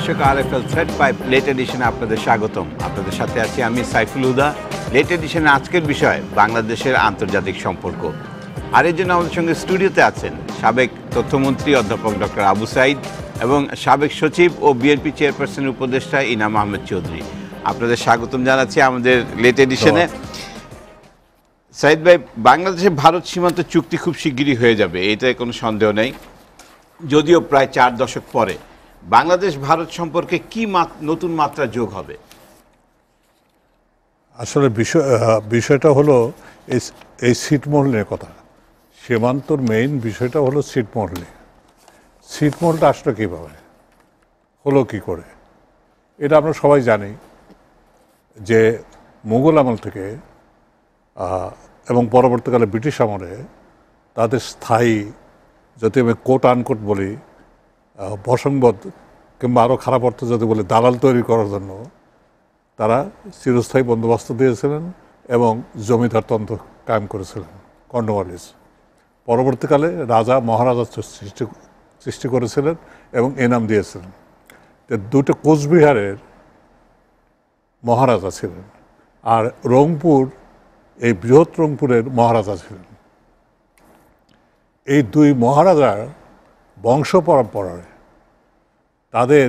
দর্শক, RFL thread pipe late এডিশনে আপনাদের স্বাগতম। আপনাদের সাথে আছি আমি সাইফুল হুদা। লেট এডিশনের আজকের বিষয় বাংলাদেশের আন্তর্জাতিক সম্পর্ক। আর এর জন্য আমাদের সঙ্গে স্টুডিওতে আছেন সাবেক তথ্যমন্ত্রী অধ্যাপক ডক্টর আবু সাইদ এবং সাবেক সচিব ও বিএনপি চেয়ারপারসনের উপদেষ্টা ইনাম আহমেদ চৌধুরী। আপনাদের স্বাগতম জানাচ্ছি আমাদের লেট এডিশনে। সাইদ ভাই, বাংলাদেশের ভারত সীমান্ত চুক্তি খুব শিগগিরই হয়ে যাবে, এটায় কোনো সন্দেহ নেই। যদিও প্রায় 4 দশক পরে বাংলাদেশ ভারত সম্পর্কে কি নতুন মাত্রা যোগ হবে? আসলে বিষয়টা হলো এই ছিটমহল নিয়ে কথা। সীমান্তর মেইন বিষয়টা হলো ছিটমহল নিয়ে। ছিটমহলটা আসলে কীভাবে হলো, কি করে, এটা আমরা সবাই জানি যে মুঘল আমল থেকে এবং পরবর্তীকালে ব্রিটিশ আমলে তাদের স্থায়ী, যদি আমি কোট আনকোট বলি, বসংবদ কিংবা আরও খারাপ অর্থ যদি বলি দালাল তৈরি করার জন্য তারা চিরস্থায়ী বন্দোবস্ত দিয়েছিলেন এবং জমিদার তন্ত্র কায়েম করেছিলেন, কর্নওয়ালিস। পরবর্তীকালে রাজা মহারাজা সৃষ্টি করেছিলেন এবং এনাম দিয়েছিলেন। দুটো কোচবিহারের মহারাজা ছিলেন, আর রংপুর, এই বৃহৎ রংপুরের মহারাজা ছিলেন। এই দুই মহারাজার বংশ পরম্পরায় তাদের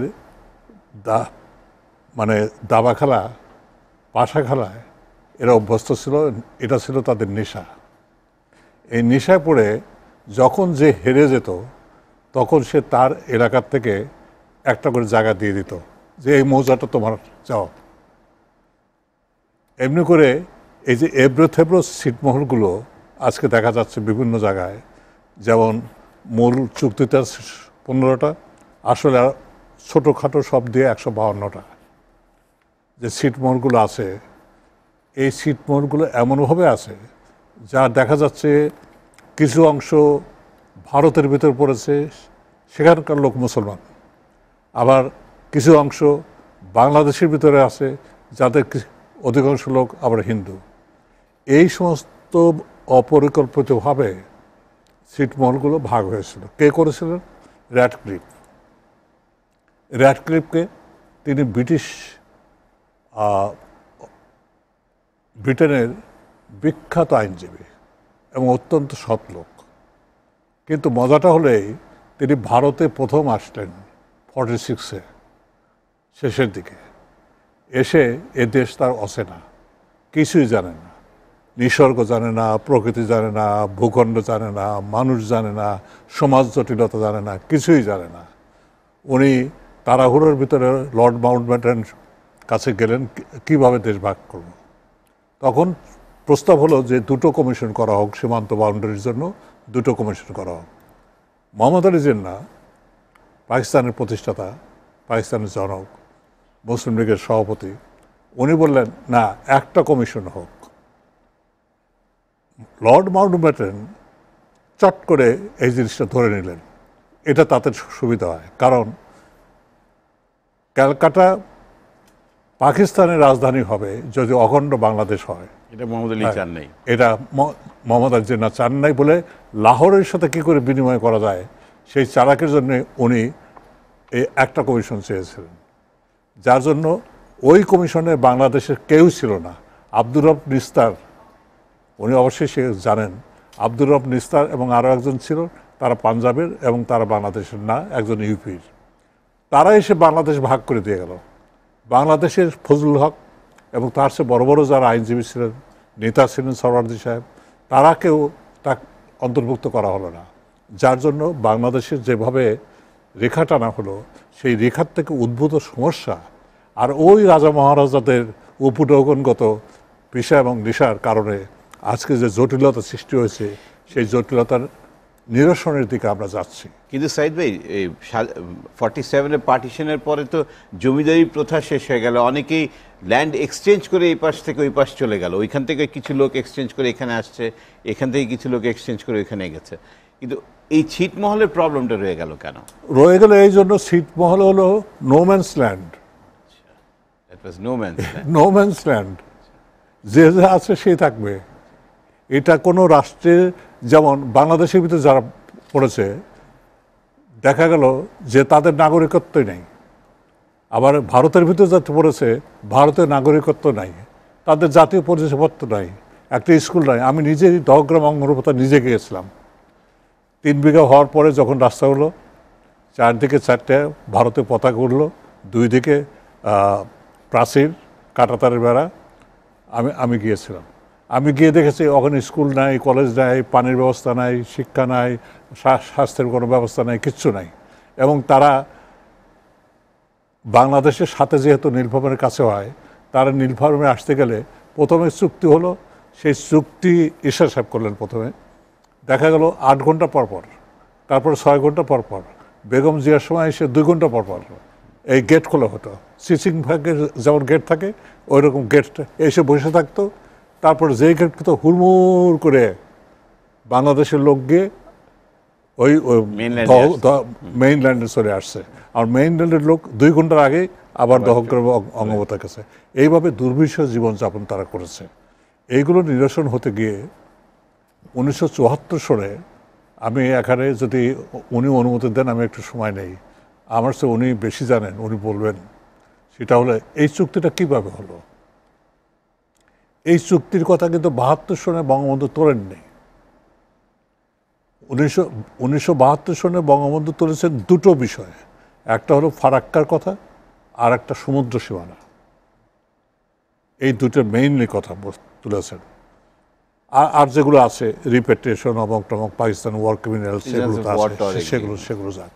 দাবা খেলা, পাশা খেলায় এরা অভ্যস্ত ছিল। এটা ছিল তাদের নেশা। এই নেশায় পড়ে যখন যে হেরে যেত তখন সে তার এলাকার থেকে একটা করে জায়গা দিয়ে দিত যে এই মৌজাটা তোমার যাও। এমনি করে এই যে এবড়ো থেবড়ো ছিটমহলগুলো আজকে দেখা যাচ্ছে বিভিন্ন জায়গায়, যেমন মূল চুক্তিতে 15টা, আসলে ছোটোখাটো সব দিয়ে 152টা যে ছিটমহলগুলো আছে। এই ছিটমহলগুলো এমনভাবে আছে যা দেখা যাচ্ছে কিছু অংশ ভারতের ভিতর পড়েছে, সেখানকার লোক মুসলমান, আবার কিছু অংশ বাংলাদেশের ভিতরে আছে যাদের অধিকাংশ লোক আবার হিন্দু। এই সমস্ত অপরিকল্পিতভাবে ছিটমহলগুলো ভাগ হয়েছিল। কে করেছিলেন? র্যাডক্লিফকে। তিনি ব্রিটেনের বিখ্যাত আইনজীবী এবং অত্যন্ত সৎ লোক। কিন্তু মজাটা হলেই তিনি ভারতে প্রথম আসলেন 46-এ, শেষের দিকে এসে এ দেশ তার অচেনা, কিছুই জানে না, নিসর্গ জানে না, প্রকৃতি জানে না, ভূখণ্ড জানে না, মানুষ জানে না, সমাজ জটিলতা জানে না, কিছুই জানে না। উনি তাড়াহুড়োর ভিতরে লর্ড মাউন্টব্যাটেন কাছে গেলেন, কিভাবে দেশ ভাগ করব। তখন প্রস্তাব হলো যে 2টো কমিশন করা হোক, সীমান্ত বাউন্ডারির জন্য 2টো কমিশন করা হোক। মোহাম্মদ আলী জিন্নাহ, পাকিস্তানের প্রতিষ্ঠাতা, পাকিস্তানের জনক, মুসলিম লীগের সভাপতি, উনি বললেন না, একটা কমিশন হোক। লর্ড মাউন্টব্যাটেন চট করে এই জিনিসটা ধরে নিলেন। এটা তাদের সুবিধা হয়, কারণ ক্যালকাটা পাকিস্তানের রাজধানী হবে যদি অখণ্ড বাংলাদেশ হয়। এটা মোহাম্মদ আলী চান নাই। এটা মোহাম্মদ আলী জিন্নাহ চান নাই বলে লাহোরের সাথে কী করে বিনিময় করা যায় সেই চালাকের জন্য উনি এই একটা কমিশন চেয়েছিলেন, যার জন্য ওই কমিশনে বাংলাদেশের কেউ ছিল না। আব্দুর রব নিস্তার, উনি অবশ্যই সে জানেন, আব্দুর রব নিস্তার এবং আরও একজন ছিল, তারা পাঞ্জাবের এবং তারা বাংলাদেশের না, একজন ইউপির। তারা এসে বাংলাদেশ ভাগ করে দিয়ে গেল। বাংলাদেশের ফজলুল হক এবং তার চেয়ে বড় বড় যারা আইনজীবী ছিলেন, নেতা ছিলেন, সরওয়ার্দী সাহেব, তারাকেও তা অন্তর্ভুক্ত করা হলো না। যার জন্য বাংলাদেশের যেভাবে রেখা টানা হলো, সেই রেখার থেকে উদ্ভূত সমস্যা আর ওই রাজা মহারাজাদের উপঢৌকনগত পেশা এবং নেশার কারণে আজকে যে জটিলতা সৃষ্টি হয়েছে, সেই জটিলতার নিরসনের দিকে আমরা যাচ্ছি। কিন্তু সাইদ ভাই, এই 47-এ পার্টিশনের পরে তো জমিদারি প্রথা শেষ হয়ে গেল। অনেকেই ল্যান্ড এক্সচেঞ্জ করে এই পাশ থেকে ওই পাশ চলে গেল। ওইখান থেকে কিছু লোক এক্সচেঞ্জ করে এখানে আসছে, এখান থেকে কিছু লোক এক্সচেঞ্জ করে ওইখানে গেছে। কিন্তু এই ছিটমহলের প্রবলেমটা রয়ে গেল কেন? রয়ে গেল এই জন্য, ছিটমহল হলো নোম্যান্স ল্যান্ড। নোম্যান্স ল্যান্ড, যে যা আছে সেই থাকবে। এটা কোনো রাষ্ট্রের, যেমন বাংলাদেশের ভিতরে যারা পড়েছে, দেখা গেল যে তাদের নাগরিকত্বই নেই। আবার ভারতের ভিতরে যাতে পড়েছে ভারতের নাগরিকত্ব নাই, তাদের জাতীয় পরিচয়পত্র নাই, একটা স্কুল নাই। আমি নিজেই দহগ্রাম অঙ্গনপতা নিজে গিয়েছিলাম। 3 বিঘা হওয়ার পরে যখন রাস্তা হলো, চারদিকে 4টে ভারতের পতাকা উঠলো, 2 দিকে প্রাচীর, কাঁটাতারের বেড়া। আমি গিয়েছিলাম। আমি গিয়ে দেখেছি ওখানে স্কুল নাই, কলেজ নাই, পানির ব্যবস্থা নাই, শিক্ষা নাই, স্বাস্থ্যের কোনো ব্যবস্থা নাই, কিচ্ছু নাই। এবং তারা বাংলাদেশের সাথে যেহেতু নীলফামারীর কাছে হয়, তারা নীলফামারী আসতে গেলে প্রথমে চুক্তি হলো, সেই চুক্তি ঈশা সাহেব করলেন প্রথমে। দেখা গেল 8 ঘন্টা পর পর, তারপরে 6 ঘন্টা পর পর, বেগম জিয়ার সময় এসে 2 ঘন্টা পর পর এই গেট খোলা হতো। সিসিং ভাগের যেমন গেট থাকে ওই রকম গেট এসে বসে থাকতো। তারপর যেই গেট তো হুড়মুড় করে বাংলাদেশের লোক গিয়ে ওই মেইনল্যান্ডে চলে আসছে। আর মেইনল্যান্ডের লোক 2 ঘন্টার আগে আবার দহগ্রাম অঙ্গনপতার কাছে। এইভাবে দুর্বিষহ জীবনযাপন তারা করেছে। এইগুলো নিরসন হতে গিয়ে 1974 সালে আমি এখানে, যদি উনি অনুমতি দেন আমি একটু সময় নেই, আমার চেয়ে উনি বেশি জানেন, উনি বলবেন। সেটা হলো এই চুক্তিটা কিভাবে হলো। এই চুক্তির কথা কিন্তু 72 সনে বঙ্গবন্ধু তোলেননি। 1972 সনে বঙ্গবন্ধু তুলেছেন 2টো বিষয়, একটা হলো ফারাক্কার কথা আর একটা সমুদ্র সীমানা। এই 2টোর মেইনলি কথা তুলেছেন। আর যেগুলো আছে রিপেট্রিয়েশন অমক টমক, পাকিস্তান ওয়ার ক্রিমিনাল, সেগুলো যাক।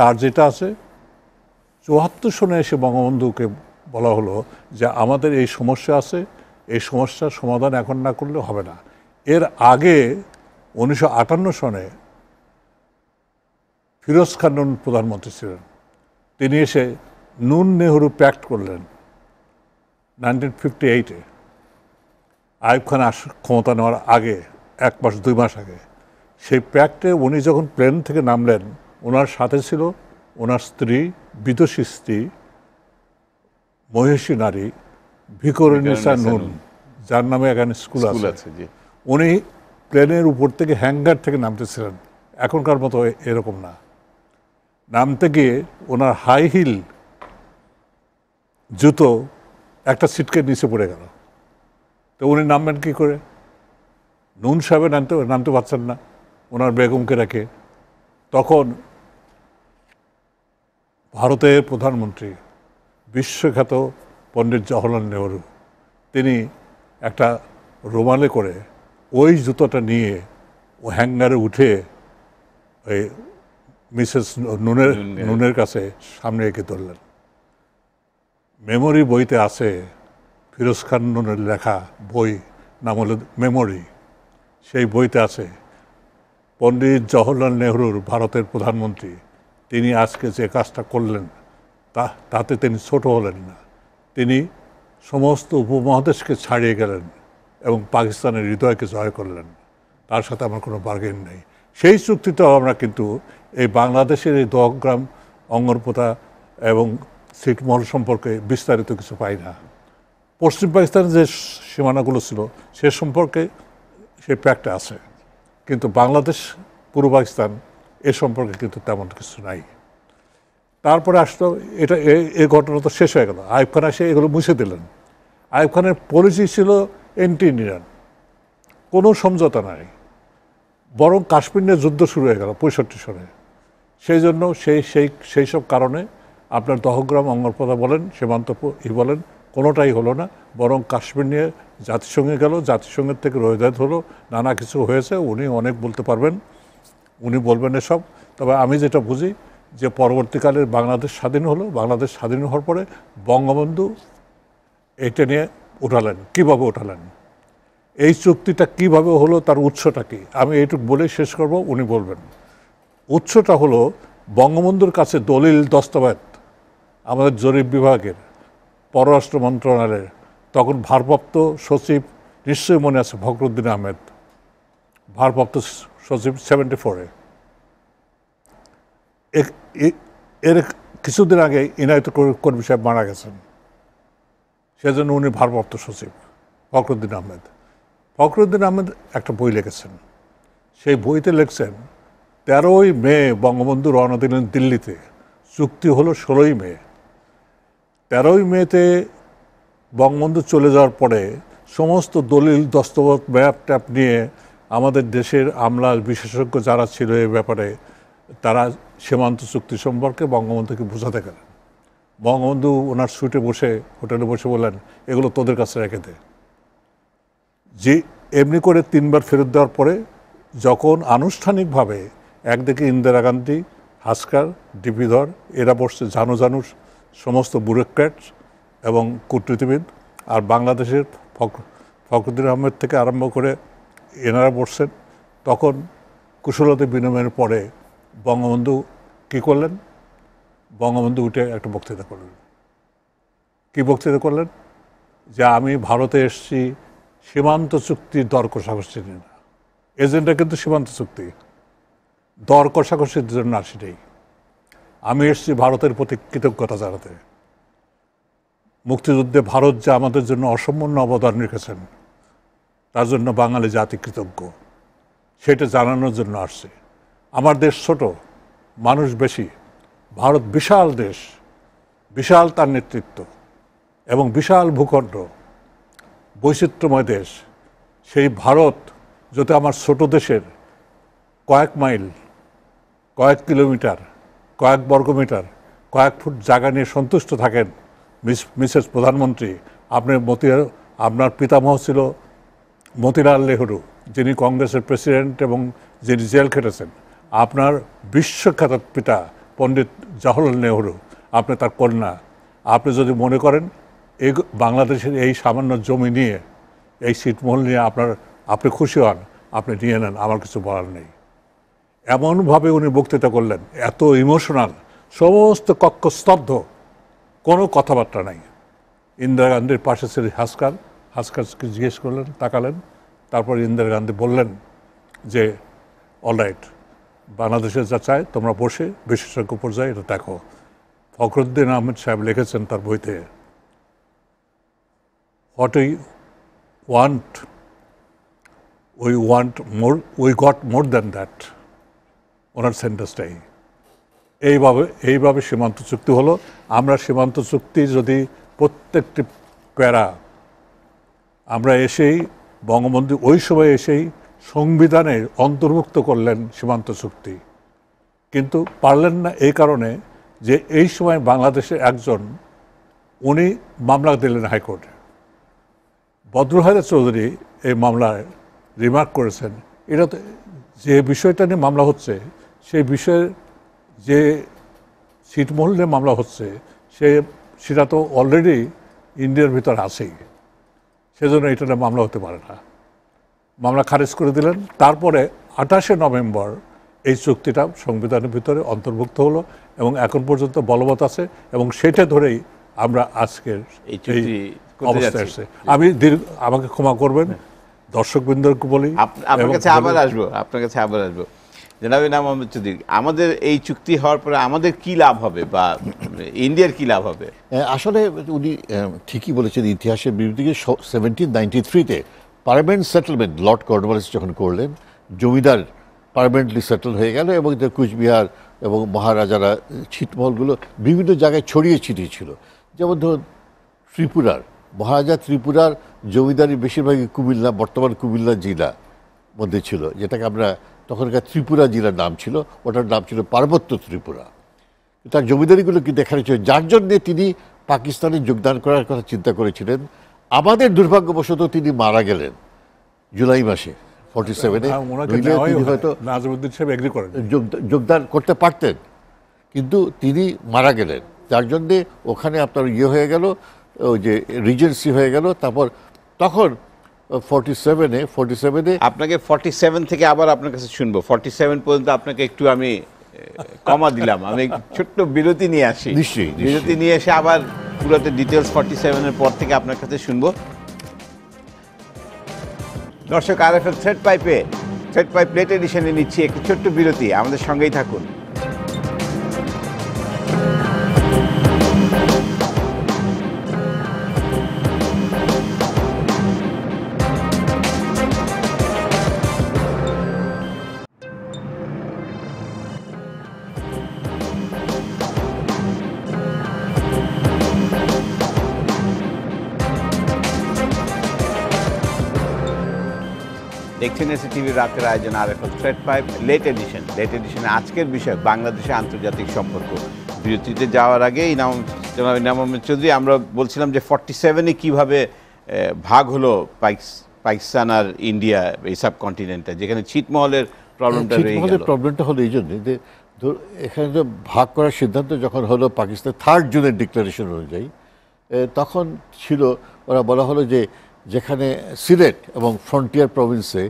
আর যেটা আছে 74 সনে এসে বঙ্গবন্ধুকে বলা হলো যে আমাদের এই সমস্যা আছে, এই সমস্যার সমাধান এখন না করলে হবে না। এর আগে 1958 সনে ফিরোজ খান নুন প্রধানমন্ত্রী ছিলেন। তিনি এসে নুন নেহরু প্যাক্ট করলেন 1958-এ, আইয়ুব খান ক্ষমতা নেওয়ার আগে 1 মাস 2 মাস আগে। সেই প্যাক্টে উনি যখন প্লেন থেকে নামলেন, ওনার সাথে ছিল ওনার স্ত্রী, বিদুষী স্ত্রী, মহিষী নারী ভিকরুন্নিসা নুন, যার নামে এখানে স্কুল আছে। উনি প্লেনের উপর থেকে হ্যাঙ্গার থেকে নামতেছিলেন, এখনকার মতো এরকম না। নামতে গিয়ে ওনার হাই হিল জুতো একটা সিটকে নিচে পড়ে গেল। তো উনি নামবেন কী করে? নুন সাহেবের নামতে পারছেন না, ওনার বেগমকে রেখে। তখন ভারতের প্রধানমন্ত্রী বিশ্বখ্যাত পণ্ডিত জওহরলাল নেহরু, তিনি একটা রুমালে করে ওই জুতোটা নিয়ে ও হ্যাঙ্গারে উঠে ওই মিসেস নুনের কাছে সামনে এঁকে ধরলেন। মেমোরি বইতে আছে, ফিরোজ খান নুনের লেখা বই, নাম হলো মেমোরি। সেই বইতে আছে পণ্ডিত জওহরলাল নেহরুর, ভারতের প্রধানমন্ত্রী, তিনি আজকে যে কাজটা করলেন তাতে তিনি ছোট হলেন না, তিনি সমস্ত উপমহাদেশকে ছাড়িয়ে গেলেন এবং পাকিস্তানের হৃদয়কে জয় করলেন। তার সাথে আমার কোনো বার্গেন নেই। সেই চুক্তিটাও আমরা কিন্তু এই বাংলাদেশের এই দহগ্রাম অঙ্গনপতা এবং ছিটমহল সম্পর্কে বিস্তারিত কিছু পাই না। পশ্চিম পাকিস্তানের যে সীমানাগুলো ছিল সে সম্পর্কে সেই প্যাক্টটা আছে, কিন্তু বাংলাদেশ, পূর্ব পাকিস্তান এ সম্পর্কে কিন্তু তেমন কিছু নাই। তারপরে আসলো এটা, এই ঘটনা তো শেষ হয়ে গেল। আইয়ুব খান এসে এগুলো মুছে দিলেন। আইয়ুব খানের পলিসি ছিল এন্টি ইন্ডিয়ান, কোনো সমঝোতা নাই, বরং কাশ্মীর নিয়ে যুদ্ধ শুরু হয়ে গেল 65 সনে। সেই জন্য সেই সব কারণে আপনার দহগ্রাম অঙ্গনপতা বলেন, সীমান্ত বলেন, কোনোটাই হলো না। বরং কাশ্মীর নিয়ে জাতিসংঘে গেল, জাতিসংঘের থেকে রোহিদায়ত হলো, নানা কিছু হয়েছে। উনি অনেক বলতে পারবেন, উনি বলবেন এসব। তবে আমি যেটা বুঝি যে পরবর্তীকালে বাংলাদেশ স্বাধীন হলো, বাংলাদেশ স্বাধীন হওয়ার পরে বঙ্গবন্ধু এটা নিয়ে উঠালেন। কীভাবে উঠালেন, এই চুক্তিটা কিভাবে হলো, তার উৎসটা কি, আমি এইটুকু বলে শেষ করব, উনি বলবেন। উৎসটা হলো বঙ্গবন্ধুর কাছে দলিল দস্তাবেজ আমাদের জরিপ বিভাগের, পররাষ্ট্র মন্ত্রণালয়ের তখন ভারপ্রাপ্ত সচিব, নিশ্চয়ই মনে আছে, ফখরুদ্দিন আহমেদ, ভারপ্রাপ্ত সচিব 74-এ। এর কিছুদিন আগে ইনায়েত কর্মী সাহেব মারা গেছেন, সেজন্য উনি ভারপ্রাপ্ত সচিব ফখরুদ্দিন আহমেদ। ফখরুদ্দিন আহমেদ একটা বই লিখেছেন, সেই বইতে লিখছেন 13ই মে বঙ্গবন্ধু রওনা দিলেন দিল্লিতে, চুক্তি হলো 16ই মে। 13ই মেতে বঙ্গবন্ধু চলে যাওয়ার পরে সমস্ত দলিল দস্তবত ম্যাপ ট্যাপ নিয়ে আমাদের দেশের আমলা বিশেষজ্ঞ যারা ছিল এই ব্যাপারে তারা সীমান্ত চুক্তি সম্পর্কে বঙ্গবন্ধুকে বোঝাতে গেলেন। বঙ্গবন্ধু ওনার সুটে বসে হোটেলে বসে বললেন, এগুলো তোদের কাছে রেখে দে। যে এমনি করে 3 বার ফেরত দেওয়ার পরে যখন আনুষ্ঠানিকভাবে একদিকে ইন্দিরা গান্ধী, হাসকার, ডিপি ধর এরা বসছে, জানু সমস্ত ব্যুরোক্র্যাট এবং কূটনীতিবিদ, আর বাংলাদেশের ফখরুদ্দিন আহমেদ থেকে আরম্ভ করে এনারা বসছেন, তখন কুশলতা বিনিময়ের পরে বঙ্গবন্ধু কী করলেন? বঙ্গবন্ধু উঠে একটা বক্তৃতা করলেন। কী বক্তৃতা করলেন? যে আমি ভারতে এসেছি সীমান্ত চুক্তির দর কষাকষি নিয়ে না। এজেন্ডা কিন্তু সীমান্ত চুক্তি, দর কষাকষির জন্য আসি নেই। আমি এসেছি ভারতের প্রতি কৃতজ্ঞতা জানাতে। মুক্তিযুদ্ধে ভারত যে আমাদের জন্য অসামান্য অবদান রেখেছেন তার জন্য বাঙালি জাতি কৃতজ্ঞ, সেটা জানানোর জন্য আসছে। আমার দেশ ছোট, মানুষ বেশি, ভারত বিশাল দেশ, বিশাল তার নেতৃত্ব এবং বিশাল ভূখণ্ড, বৈচিত্র্যময় দেশ। সেই ভারত যদি আমার ছোট দেশের কয়েক মাইল, কয়েক কিলোমিটার, কয়েক বর্গমিটার, কয়েক ফুট জায়গা নিয়ে সন্তুষ্ট থাকেন, মিসেস প্রধানমন্ত্রী, আপনার পিতামহ ছিল মতিলাল নেহরু, যিনি কংগ্রেসের প্রেসিডেন্ট এবং যিনি জেল খেটেছেন। আপনার বিশ্বখ্যাত পিতা পণ্ডিত জওহরলাল নেহরু, আপনি তার কন্যা। আপনি যদি মনে করেন এই বাংলাদেশের এই সামান্য জমি নিয়ে, এই ছিটমহল নিয়ে আপনি খুশি হন, আপনি নিয়ে নেন, আমার কিছু বলার নেই। এমনভাবে উনি বক্তৃতা করলেন, এত ইমোশনাল, সমস্ত কক্ষ স্তব্ধ, কোনো কথাবার্তা নাই। ইন্দিরা গান্ধীর পাশে ছিল হাসকারকে জিজ্ঞেস করলেন, তাকালেন, তারপর ইন্দিরা গান্ধী বললেন যে অলরাইট, বাংলাদেশের যা চায় তোমরা বসে বিশেষজ্ঞ পর্যায়ে এটা দেখো। ফখরুদ্দিন আহমেদ সাহেব লিখেছেন তার বইতে, what we got more than that. ওনার সেন্টেন্সটাই এইভাবে সীমান্ত চুক্তি হলো। আমরা সীমান্ত চুক্তি যদি প্রত্যেকটি প্যারা আমরা এসেই বঙ্গবন্ধু ওই সময় এসেই সংবিধানে অন্তর্ভুক্ত করলেন সীমান্ত চুক্তি, কিন্তু পারলেন না এই কারণে যে এই সময় বাংলাদেশের একজন উনি মামলা দিলেন হাইকোর্টে। বদরুল চৌধুরী এই মামলায় রিমার্ক করেছেন, এটা যে বিষয়টা নিয়ে মামলা হচ্ছে সেই বিষয়ের যে ছিটমহল নিয়ে মামলা হচ্ছে সেটা তো অলরেডি ইন্ডিয়ার ভিতর আছেই, সেজন্য এটা নিয়ে মামলা হতে পারে না। মামলা খারিজ করে দিলেন। তারপরে 28শে নভেম্বর এই চুক্তিটা সংবিধানের ভিতরে অন্তর্ভুক্ত হলো এবং এখন পর্যন্ত বলবৎ আছে, এবং সেটা ধরেই আমরা আজকের এই অবস্থায় আসছে। আমাকে ক্ষমা করবেন, দর্শকবৃন্দকে বলি, আপনার কাছে আবার আসবো জনাব ইনাম মোহাম্মদ চৌধুরী, আমাদের এই চুক্তি হওয়ার পরে আমাদের কি লাভ হবে বা ইন্ডিয়ার কি লাভ হবে? আসলে উনি ঠিকই বলেছেন, ইতিহাসের বিরুদ্ধে 1793-তে পার্মানেন্ট সেটেলমেন্ট লর্ড কর্নওয়ালিস যখন করলেন, জমিদার পার্মানেন্টলি সেটেল হয়ে গেল এবং কুচবিহার এবং মহারাজারা ছিটমহলগুলো বিভিন্ন জায়গায় ছড়িয়ে ছিটিয়ে ছিল। যেমন ধরুন ত্রিপুরার মহারাজা ত্রিপুরার জমিদারি বেশিরভাগই কুমিল্লা, বর্তমান কুমিল্লা জেলা মধ্যে ছিল, যেটাকে আমরা তখনকার ত্রিপুরা জেলার নাম ছিল, ওটার নাম ছিল পার্বত্য ত্রিপুরা। তার জমিদারিগুলো কি দেখানো ছিল, যার জন্যে তিনি পাকিস্তানে যোগদান করার কথা চিন্তা করেছিলেন। আমাদের দুর্ভাগ্যবশত তিনি মারা গেলেন জুলাই মাসে 47-এ। তিনি হয়তো যোগদান করতে পারতেন, কিন্তু তিনি মারা গেলেন, যার জন্যে ওখানে আপনার হয়ে গেল, ওই যে রিজেন্সি হয়ে গেল। তারপর তখন 47-এ আপনাকে 47 থেকে আবার আপনার কাছে শুনবো। 47 পর্যন্ত আপনাকে একটু আমি কমা দিলাম, আমি ছোট্ট বিরতি নিয়ে আসি। নিশ্চয়ই বিরতি নিয়ে এসে আবার পুরোটা ডিটেলস 47-এর পর থেকে আপনার কাছে শুনবো। দর্শক, আরএফএল থ্রেড পাইপ লেট এডিশনে নিচ্ছি একটি ছোট্ট বিরতি, আমাদের সঙ্গেই থাকুন। দেখছেন এসি টিভির রাতের আয়োজন আরএফএল থ্রেড 5 লেট এডিশনে আজকের বিষয় বাংলাদেশে আন্তর্জাতিক সম্পর্ক। বিরতিতে যাওয়ার আগে জনাব ইনাম আহমেদ চৌধুরী, আমরা বলছিলাম যে 47-এ কীভাবে ভাগ হলো পাকিস্তান আর ইন্ডিয়া এই সাবকন্টিনেন্টে, যেখানে ছিটমহলের প্রবলেমটা রয়ে গেল। প্রবলেমটা হলো এই জন্য যে এখানে তো ভাগ করার সিদ্ধান্ত যখন হলো পাকিস্তান 3 জুনের ডিক্লারেশন অনুযায়ী, তখন ছিল ওরা বলা হলো যে যেখানে সিলেট এবং ফ্রন্টিয়ার প্রভিন্সে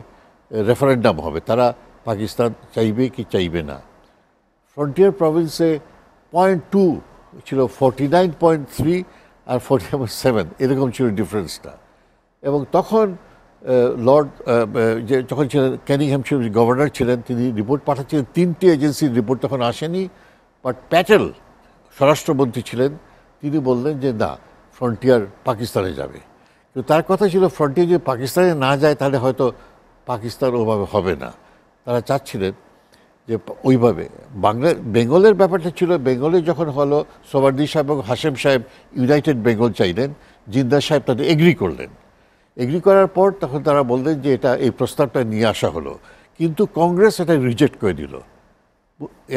রেফারেন্ডাম হবে, তারা পাকিস্তান চাইবে কি চাইবে না। ফ্রন্টিয়ার প্রভিন্সে 0.2 ছিল, 49.3 আর 47 এরকম ছিল ডিফারেন্সটা। এবং তখন লর্ড যখন ছিলেন ক্যানিংহ্যাম গভর্নর ছিলেন, তিনি রিপোর্ট পাঠাচ্ছিলেন, 3টি এজেন্সির রিপোর্ট তখন আসেনি। বাট প্যাটেল স্বরাষ্ট্রমন্ত্রী ছিলেন, তিনি বললেন যে না, ফ্রন্টিয়ার পাকিস্তানে যাবে। কিন্তু তার কথা ছিল ফ্রন্টিয়ার যদি পাকিস্তানে না যায় তাহলে হয়তো পাকিস্তান ওভাবে হবে না। তারা চাচ্ছিলেন যে ওইভাবে বেঙ্গলের ব্যাপারটা ছিল, বেঙ্গলে যখন হলো সোবার্দি সাহেব এবং হাশেম সাহেব ইউনাইটেড বেঙ্গল চাইলেন, জিন্দা সাহেব তাদের এগ্রি করলেন। এগ্রি করার পর তখন তারা বললেন যে এই প্রস্তাবটা নিয়ে আসা হলো, কিন্তু কংগ্রেস এটা রিজেক্ট করে দিল।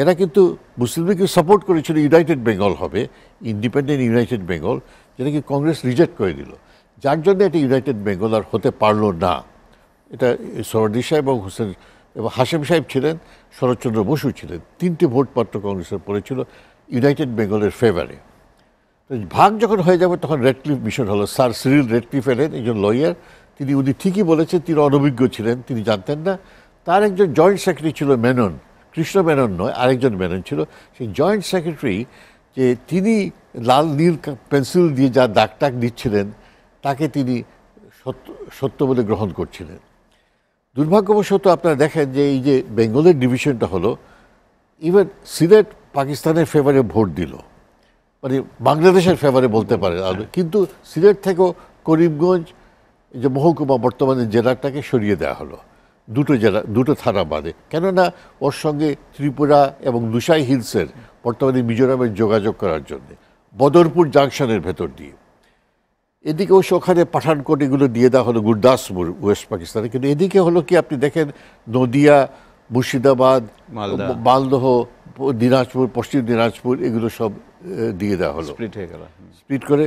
এরা কিন্তু মুসলিম লীগকে সাপোর্ট করেছিল ইউনাইটেড বেঙ্গল হবে, ইন্ডিপেন্ডেন্ট ইউনাইটেড বেঙ্গল, যেটাকে কংগ্রেস রিজেক্ট করে দিল, যার জন্য এটা ইউনাইটেড বেঙ্গল আর হতে পারলো না। এটা সোহরাওয়ার্দী সাহেব এবং হাশেম সাহেব ছিলেন, শরৎচন্দ্র বসু ছিলেন, 3টে ভোট মাত্র কংগ্রেসের পড়েছিল ইউনাইটেড বেঙ্গলের ফেভারে। তো ভাগ যখন হয়ে যাবে তখন রেডক্লিফ মিশন হলো। স্যার সিরিল রেডক্লিফ এলেন, একজন লয়ার, উনি ঠিকই বলেছেন, তিনি অনভিজ্ঞ ছিলেন, তিনি জানতেন না। তার একজন জয়েন্ট সেক্রেটারি ছিল মেনন, কৃষ্ণ মেনন নয়, আরেকজন মেনন ছিল। সেই জয়েন্ট সেক্রেটারি যে তিনি লাল নীল পেন্সিল দিয়ে যা দাগ টাগ দিচ্ছিলেন, তাকে তিনি সত্য বলে গ্রহণ করছিলেন। দুর্ভাগ্যবশত আপনারা দেখেন যে এই যে বেঙ্গলের ডিভিশনটা হলো, ইভেন সিলেট পাকিস্তানের ফেভারে ভোট দিল, মানে বাংলাদেশের ফেভারে বলতে পারে, কিন্তু সিলেট থেকেও করিমগঞ্জ যে মহকুমা বর্তমানে জেলাটাকে সরিয়ে দেওয়া হলো, দুটো থানা বাদে। কেননা ওর সঙ্গে ত্রিপুরা এবং লুসাই হিলসের বর্তমানে মিজোরামের যোগাযোগ করার জন্যে, বদরপুর জাংশনের ভেতর দিয়ে। এদিকে ওখানে পাঠানকোট এগুলো দিয়ে দেওয়া হলো, গুরদাসপুর ওয়েস্ট পাকিস্তানে। কিন্তু এদিকে হলো কি, আপনি দেখেন নদিয়া, মুর্শিদাবাদ, মালদহ, দিনাজপুর, পশ্চিম দিনাজপুর, এগুলো সব দিয়ে দেওয়া হলো, স্প্লিট হয়ে গেল, স্প্লিট করে,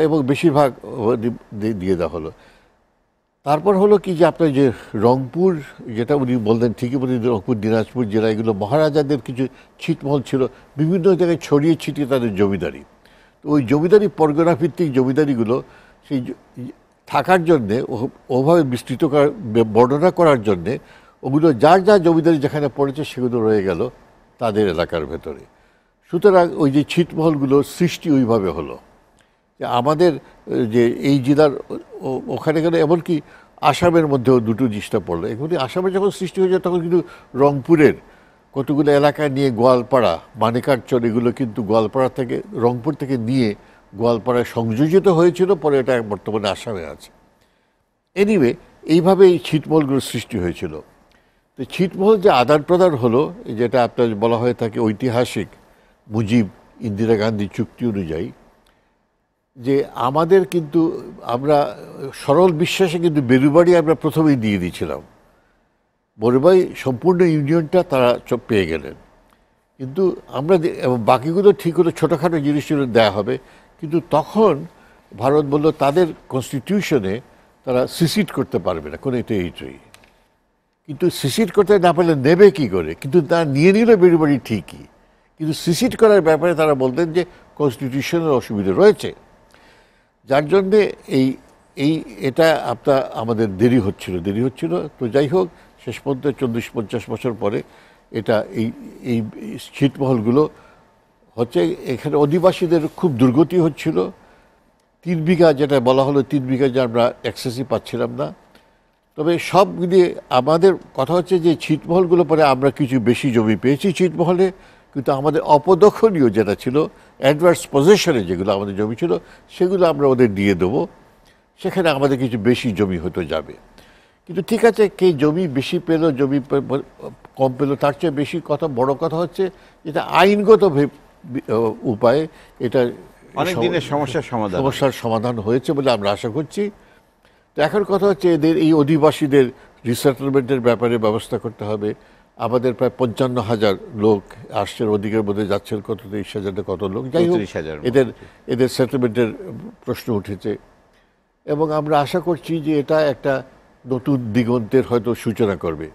এবং বেশিরভাগ দিয়ে দেওয়া হলো। তারপর হলো কি যে আপনার যে রংপুর, যেটা উনি বললেন ঠিকই বলি, রংপুর, দিনাজপুর জেলা, এগুলো মহারাজাদের কিছু ছিটমহল ছিল, বিভিন্ন জায়গায় ছড়িয়ে ছিটিয়ে তাদের জমিদারি। তো ওই জমিদারি, পরগনা ভিত্তিক জমিদারিগুলো সেই থাকার জন্যে, ওভাবে বিস্তৃত বর্ণনা করার জন্যে, ওগুলো যার যা জমিদারি যেখানে পড়েছে সেগুলো রয়ে গেল তাদের এলাকার ভেতরে। সুতরাং ওই যে ছিটমহলগুলোর সৃষ্টি ওইভাবে হলো যে আমাদের যে এই জেলার ওখানে গেলে, এমনকি আসামের মধ্যেও দুটো জিনিসটা পড়লো। এগুলি আসামে যখন সৃষ্টি হয়ে যায় তখন কিন্তু রংপুরের কতগুলো এলাকায় নিয়ে গোয়ালপাড়া, মানিকারচর, এগুলো কিন্তু গোয়ালপাড়া থেকে, রংপুর থেকে নিয়ে গোয়ালপাড়ায় সংযোজিত হয়েছিল, পরে এটা বর্তমানে আসামে আছে। এনিওয়ে, এইভাবে এই ছিটমহলগুলোর সৃষ্টি হয়েছিল। তো ছিটমহল যে আদান প্রদান হলো, যেটা আপনার বলা হয়ে থাকে ঐতিহাসিক মুজিব ইন্দিরা গান্ধী চুক্তি অনুযায়ী, যে আমাদের কিন্তু আমরা সরল বিশ্বাসে কিন্তু বেরুবাড়ি আমরা প্রথমেই দিয়ে দিয়েছিলাম। বড়বাই সম্পূর্ণ ইউনিয়নটা তারা পেয়ে গেলেন, কিন্তু আমরা বাকিগুলো ঠিক হলো, ছোটোখাটো জিনিসগুলো দেওয়া হবে। কিন্তু তখন ভারত বলল তাদের কনস্টিটিউশনে তারা সিসিড করতে পারবে না কোনো টেরিটরি, কিন্তু সিসিড করতে না পারলে নেবে কি করে? কিন্তু তারা নিয়ে নিল বেরুবাড়ি ঠিকই, কিন্তু সিসিড করার ব্যাপারে তারা বলতেন যে কনস্টিটিউশনের অসুবিধা রয়েছে, যার জন্যে এটা আপনার আমাদের দেরি হচ্ছিল। তো যাই হোক, শেষ পর্যন্ত 40-50 বছর পরে এটা এই ছিটমহলগুলো হচ্ছে। এখানে অধিবাসীদের খুব দুর্গতি হচ্ছিল। 3 বিঘা যেটা বলা হলো, 3 বিঘা যে আমরা অ্যাক্সেসই পাচ্ছিলাম না। তবে সব মিলিয়ে আমাদের কথা হচ্ছে যে ছিটমহলগুলো পরে আমরা কিছু বেশি জমি পেয়েছি ছিটমহলে, কিন্তু আমাদের অপদখলীয় যেটা ছিল, অ্যাডভার্স পজেশনে যেগুলো আমাদের জমি ছিল, সেগুলো আমরা ওদের দিয়ে দেবো, সেখানে আমাদের কিছু বেশি জমি হতে যাবে। কিন্তু ঠিক আছে, কে জমি বেশি পেল, জমি কম পেল, তার চেয়ে বেশি বড় কথা হচ্ছে এটা আইনগত উপায়ে এটা অনেক দিনের সমস্যার সমাধান হয়েছে বলে আমরা আশা করছি। তো এখন কথা হচ্ছে এদের এই অধিবাসীদের রিসেটেলমেন্টের ব্যাপারে ব্যবস্থা করতে হবে। আমাদের প্রায় 55,000 লোক আসছে, ওদিকের মধ্যে যাচ্ছেন কত 23,000 কত লোক, যাই হোক 34,000 এদের সেটেলমেন্টের প্রশ্ন উঠেছে। এবং আমরা আশা করছি যে এটা একটা নতুন দিগন্তের হয়তো সূচনা করবে।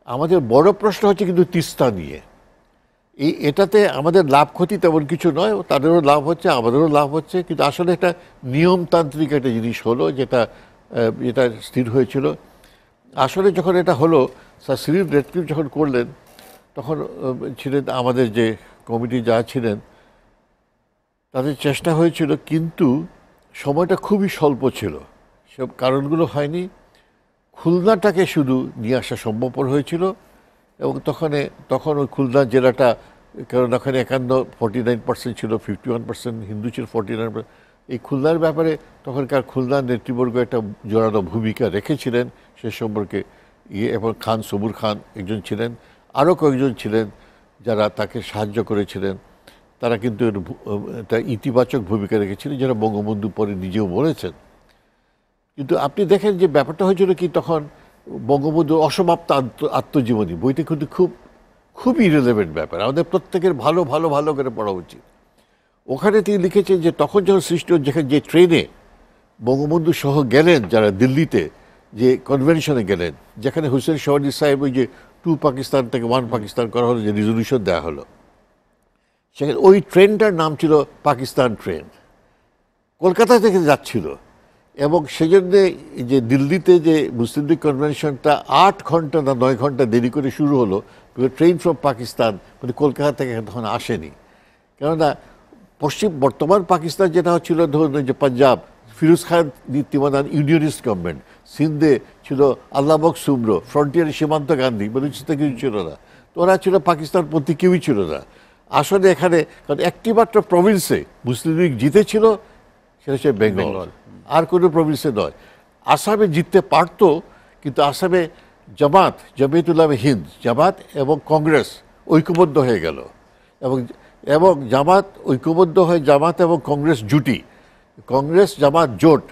আমাদের বড় প্রশ্ন হচ্ছে কিন্তু তিস্তা নিয়ে। এটাতে আমাদের লাভ ক্ষতি তেমন কিছু নয়, তাদেরও লাভ হচ্ছে, আমাদেরও লাভ হচ্ছে, কিন্তু আসলে একটা নিয়মতান্ত্রিক একটা জিনিস হলো যেটা স্থির হয়েছিল। আসলে যখন এটা হলো, স্যার সিরিল রেডক্লিফ যখন করলেন তখন ছিলেন আমাদের যে কমিটি যা ছিলেন, তাদের চেষ্টা হয়েছিল, কিন্তু সময়টা খুবই স্বল্প ছিল, সব কারণগুলো হয়নি। খুলনাটাকে শুধু নিয়ে আসা সম্ভবপর হয়েছিল, এবং তখন ওই খুলনা জেলাটা, কারণ ওখানে 49% ছিল, 51% হিন্দু ছিল, 49%। এই খুলনার ব্যাপারে তখনকার খুলনার নেতৃবর্গ একটা জোরালো ভূমিকা রেখেছিলেন সে সম্পর্কে। এবং খান সবুর খান একজন ছিলেন, আরও কয়েকজন ছিলেন যারা তাকে সাহায্য করেছিলেন। তারা কিন্তু একটা ইতিবাচক ভূমিকা রেখেছিলেন, যারা বঙ্গবন্ধু পরে নিজেও বলেছেন। কিন্তু আপনি দেখেন যে ব্যাপারটা হয়েছিল কি, তখন বঙ্গবন্ধুর অসমাপ্ত আত্মজীবনী বইটা কিন্তু খুবই ইরেলেভেন্ট ব্যাপার, আমাদের প্রত্যেকের ভালো ভালো ভালো করে পড়া উচিত। ওখানে তিনি লিখেছেন যে তখন যখন সৃষ্টি, যেখানে যে ট্রেনে বঙ্গবন্ধু সহ গেলেন যারা দিল্লিতে, যে কনভেনশনে গেলেন, যেখানে হুসেন শাহওয়ার্দী সাহেব ওই যে 2 পাকিস্তান থেকে 1 পাকিস্তান করা হলো, যে রিজলিউশন দেওয়া হলো, সেখানে ওই ট্রেনটার নাম ছিল পাকিস্তান ট্রেন, কলকাতা থেকে যাচ্ছিল। এবং সেই জন্যে যে দিল্লিতে যে মুসলিম লীগ কনভেনশনটা 8 ঘন্টা না 9 ঘন্টা দেরি করে শুরু হলো, ট্রেন ফ্রম পাকিস্তান, মানে কলকাতা থেকে তখন আসেনি। কেননা বর্তমান পাকিস্তান যেটা হচ্ছিল, ধরুন যে পাঞ্জাব, ফিরোজ খান নীতিমাদান ইউনিয়নিস্ট গভর্নমেন্ট, সিন্ধে ছিল আল্লাহ বখ সুমরো, ফ্রন্টিয়ারে সীমান্ত গান্ধী, বেলুচিস্তান কিছু ছিল না, তো ওরা ছিল পাকিস্তানপন্থী, কেউই ছিল না আসলে এখানে। কারণ একটি মাত্র প্রভিন্সে মুসলিম লীগ জিতেছিল, সেটা হচ্ছে বেঙ্গল, আর কোনো প্রভিন্সে নয়। আসামে জিততে পারত, কিন্তু আসামে জমিয়তুল হিন্দ, জামাত এবং কংগ্রেস ঐক্যবদ্ধ হয়ে গেল, এবং জামাত ঐক্যবদ্ধ হয়ে জামাত এবং কংগ্রেস জুটি, কংগ্রেস জামাত জোট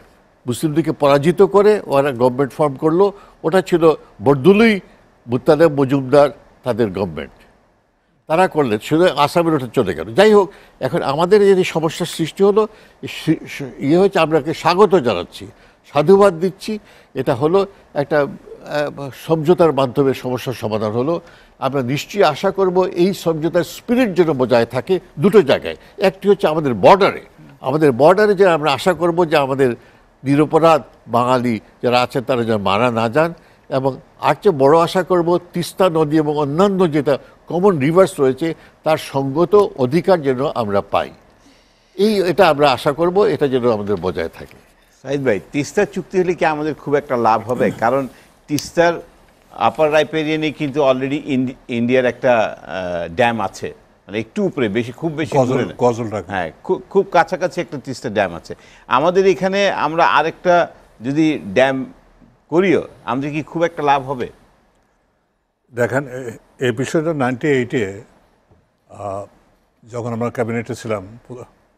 মুসলিম লীগকে পরাজিত করে ওরা গভর্নমেন্ট ফর্ম করলো। ওটা ছিল বরদুলুই মুত্তালেব মজুমদার তাদের গভর্নমেন্ট, তারা করলেন, শুধু আসামের ওটা চলে গেল। যাই হোক, এখন আমাদের যে সমস্যার সৃষ্টি হলো, হচ্ছে আমরাকে স্বাগত জানাচ্ছি, সাধুবাদ দিচ্ছি। এটা হলো একটা সমঝোতার মাধ্যমে সমস্যার সমাধান হলো। আমরা নিশ্চয়ই আশা করব এই সমঝোতার স্পিরিট যেন বজায় থাকে দুটো জায়গায়। একটি হচ্ছে আমাদের বর্ডারে যে আমরা আশা করব যে আমাদের নিরপরাধ বাঙালি যারা আছেন তারা যেন মারা না যান, এবং আর চেয়ে বড় আশা করব তিস্তা নদী এবং অন্যান্য যেটা কমন রিভার্স রয়েছে তার সঙ্গত অধিকার যেন আমরা পাই। এটা আমরা আশা করব, এটা যেন আমাদের বজায় থাকে। সাইদ ভাই, তিস্তার চুক্তি হলে কি আমাদের খুব একটা লাভ হবে? কারণ তিস্তার আপার রাইপেরিয়ানে কিন্তু অলরেডি ইন্ডিয়ার একটা ড্যাম আছে, মানে একটু উপরে, খুব বেশি হ্যাঁ, খুব কাছাকাছি একটা তিস্তা ড্যাম আছে। আমাদের এখানে আমরা আরেকটা যদি ড্যাম করিও, আমাদের কি খুব একটা লাভ হবে? দেখেন, এই বিষয়টা 98-এ যখন আমরা ক্যাবিনেটে ছিলাম,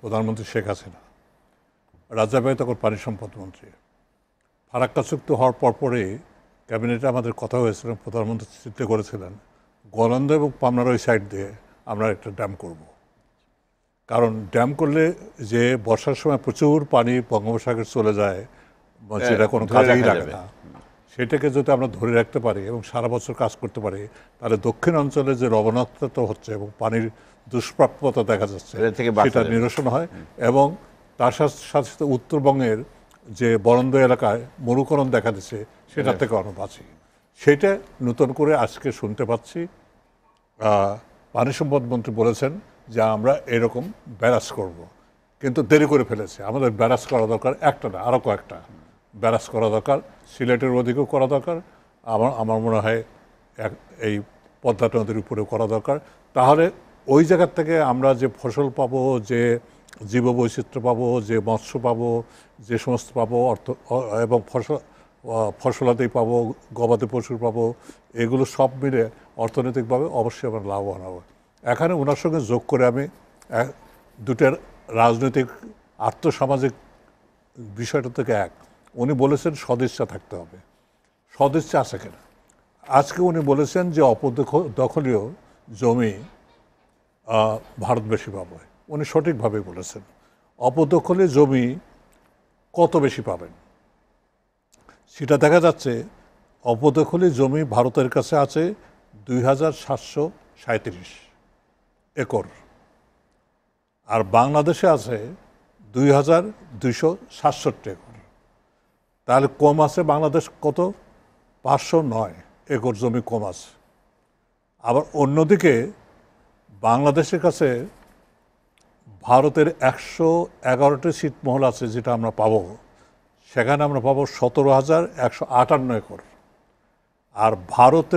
প্রধানমন্ত্রী শেখ হাসিনা, রাজা ভাই তখন পানি সম্পদ মন্ত্রী। ফারাক্কা চুক্তি হওয়ার পরপরই ক্যাবিনেটে আমাদের কথা হয়েছিল, প্রধানমন্ত্রী চিন্তা করেছিলেন গোয়ালন্দ এবং পাবনার ওই সাইড দিয়ে আমরা একটা ড্যাম করব। কারণ ড্যাম করলে যে বর্ষার সময় প্রচুর পানি বঙ্গোপসাগরে চলে যায়, সেটা কোনো কাজেই লাগে না, সেটাকে যদি আমরা ধরে রাখতে পারি এবং সারা বছর কাজ করতে পারি, তাহলে দক্ষিণ অঞ্চলে যে লবণাক্ততা হচ্ছে এবং পানির দুষ্প্রাপ্যতা দেখা যাচ্ছে সেটা নিরসন হয়। এবং তার সাথে সাথে উত্তরবঙ্গের যে বরন্দ এলাকায় মরুকরণ দেখা দিচ্ছে, সেটা থেকে আমরা বাঁচি। সেটা নতুন করে আজকে শুনতে পাচ্ছি পানি সম্পদ মন্ত্রী বলেছেন যে আমরা এরকম ব্যারাজ করব, কিন্তু দেরি করে ফেলেছে। আমাদের ব্যারাজ করা দরকার, একটা না আরও কয়েকটা ব্যারাজ করা দরকার, সিলেটের ওদিকেও করা দরকার, আমার মনে হয় এই পদ্মা নদীর উপরেও করা দরকার। তাহলে ওই জায়গার থেকে আমরা যে ফসল পাবো, যে জীববৈচিত্র্য পাবো, যে মৎস্য পাবো, যে সমস্ত পাবো এবং ফসলাদি পাবো, গবাদি পশুর পাবো, এগুলো সব মিলে অর্থনৈতিকভাবে অবশ্যই আমরা লাভবান হবো। এখানে ওনার সঙ্গে যোগ করে আমি দুটার রাজনৈতিক আর্থসামাজিক বিষয়টা থেকে উনি বলেছেন সদিচ্ছা থাকতে হবে। সদিচ্ছা আছে কিনা। আজকে উনি বলেছেন যে অপদখলীয় জমি ভারত বেশি পাবে। উনি সঠিকভাবে বলেছেন। অপদখলীয় জমি কত বেশি পাবেন সেটা দেখা যাচ্ছে। অপদখলীয় জমি ভারতের কাছে আছে 2737 একর, আর বাংলাদেশে আছে 2267 একর। তাহলে কম আছে বাংলাদেশ কত? 509 একর জমি কম আছে। আবার অন্যদিকে বাংলাদেশের কাছে ভারতের 111টি ছিটমহল আছে, যেটা আমরা পাবো, সেখানে আমরা পাবো 17,158 একর। আর ভারত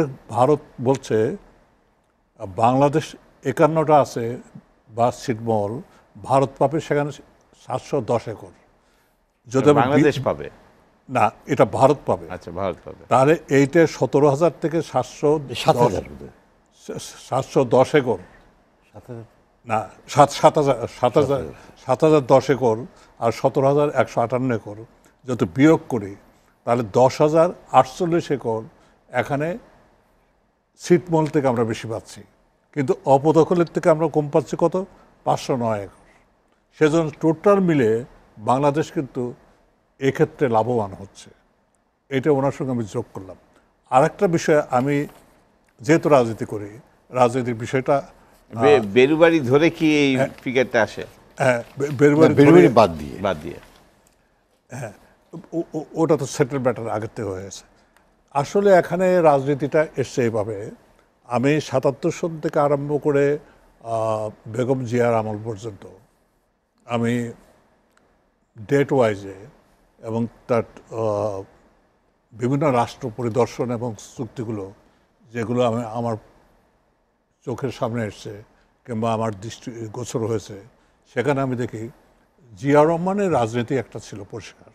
বলছে বাংলাদেশ 51টা আছে বা ছিটমহল, ভারত পাবে সেখানে 710 একর। যদি আমি বাংলাদেশ পাবে না, এটা ভারত পাবে। আচ্ছা, ভারত পাবে। তাহলে এইটা 17,000 থেকে 7,000 710 একর, 7,000 না 7,010 একর আর 17,158 একর যত বিয়োগ করি, তাহলে 10,048 একর এখানে ছিটমহল থেকে আমরা বেশি পাচ্ছি। কিন্তু অপদখলের থেকে আমরা কম পাচ্ছি কত? 509 একর। সেজন্য টোটাল মিলে বাংলাদেশ কিন্তু এক্ষেত্রে লাভবান হচ্ছে। এটা ওনার সঙ্গে আমি যোগ করলাম। আরেকটা বিষয়, আমি যেহেতু রাজনীতি করি, রাজনীতির বিষয়টা বেরুবাড়ি ধরে কি এই ফিগারটা আসে? হ্যাঁ, বেরুবাড়ি বেরোবেরি বাদ দিয়ে বাদ দিয়ে হ্যাঁ, ওটা তো সেটেল ব্যাটার আগের থেকে হয়েছে। আসলে এখানে রাজনীতিটা এসছে এইভাবে। আমি 77 সন থেকে আরম্ভ করে বেগম জিয়ার আমল পর্যন্ত আমি ডেট ওয়াইজে এবং তার বিভিন্ন রাষ্ট্র পরিদর্শন এবং চুক্তিগুলো যেগুলো আমার চোখের সামনে এসছে কিংবা আমার দৃষ্টি গোচর হয়েছে, সেখানে আমি দেখি জিয়া রহমানের রাজনীতি একটা ছিল পরিষ্কার।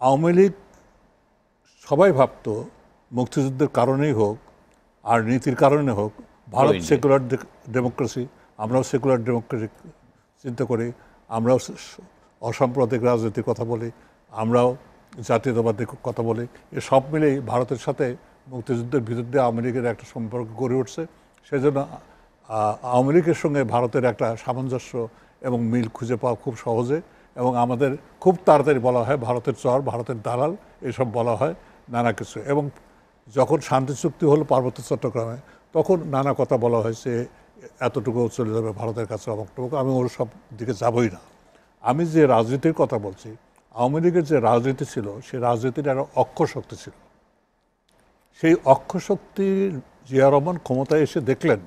আওয়ামী লীগ সবাই ভাবত মুক্তিযুদ্ধের কারণেই হোক আর নীতির কারণে হোক, ভারত সেকুলার ডেমোক্রেসি, আমরাও সেকুলার ডেমোক্রেসি চিন্তা করি, আমরাও অসাম্প্রদায়িক রাজনীতির কথা বলি, আমরাও জাতীয়তাবাদের কথা বলি। এ সব মিলেই ভারতের সাথে মুক্তিযুদ্ধের বিরুদ্ধে আওয়ামী লীগের একটা সম্পর্ক গড়ে উঠছে। সেজন্য আওয়ামী লীগের সঙ্গে ভারতের একটা সামঞ্জস্য এবং মিল খুঁজে পাওয়া খুব সহজে, এবং আমাদের খুব তাড়াতাড়ি বলা হয় ভারতের চর, ভারতের দালাল, এসব বলা হয় নানা কিছু। এবং যখন শান্তি চুক্তি হলো পার্বত্য চট্টগ্রামে, তখন নানা কথা বলা হয়েছে, এতটুকু চলে যাবে ভারতের কাছে, অমুকটুকু। আমি ওর সব দিকে যাবই না। আমি যে রাজনীতির কথা বলছি, আওয়ামী লীগের যে রাজনীতি ছিল, সেই রাজনীতির একটা অক্ষশক্তি ছিল। সেই অক্ষশক্তির জিয়া রহমান ক্ষমতায় এসে দেখলেন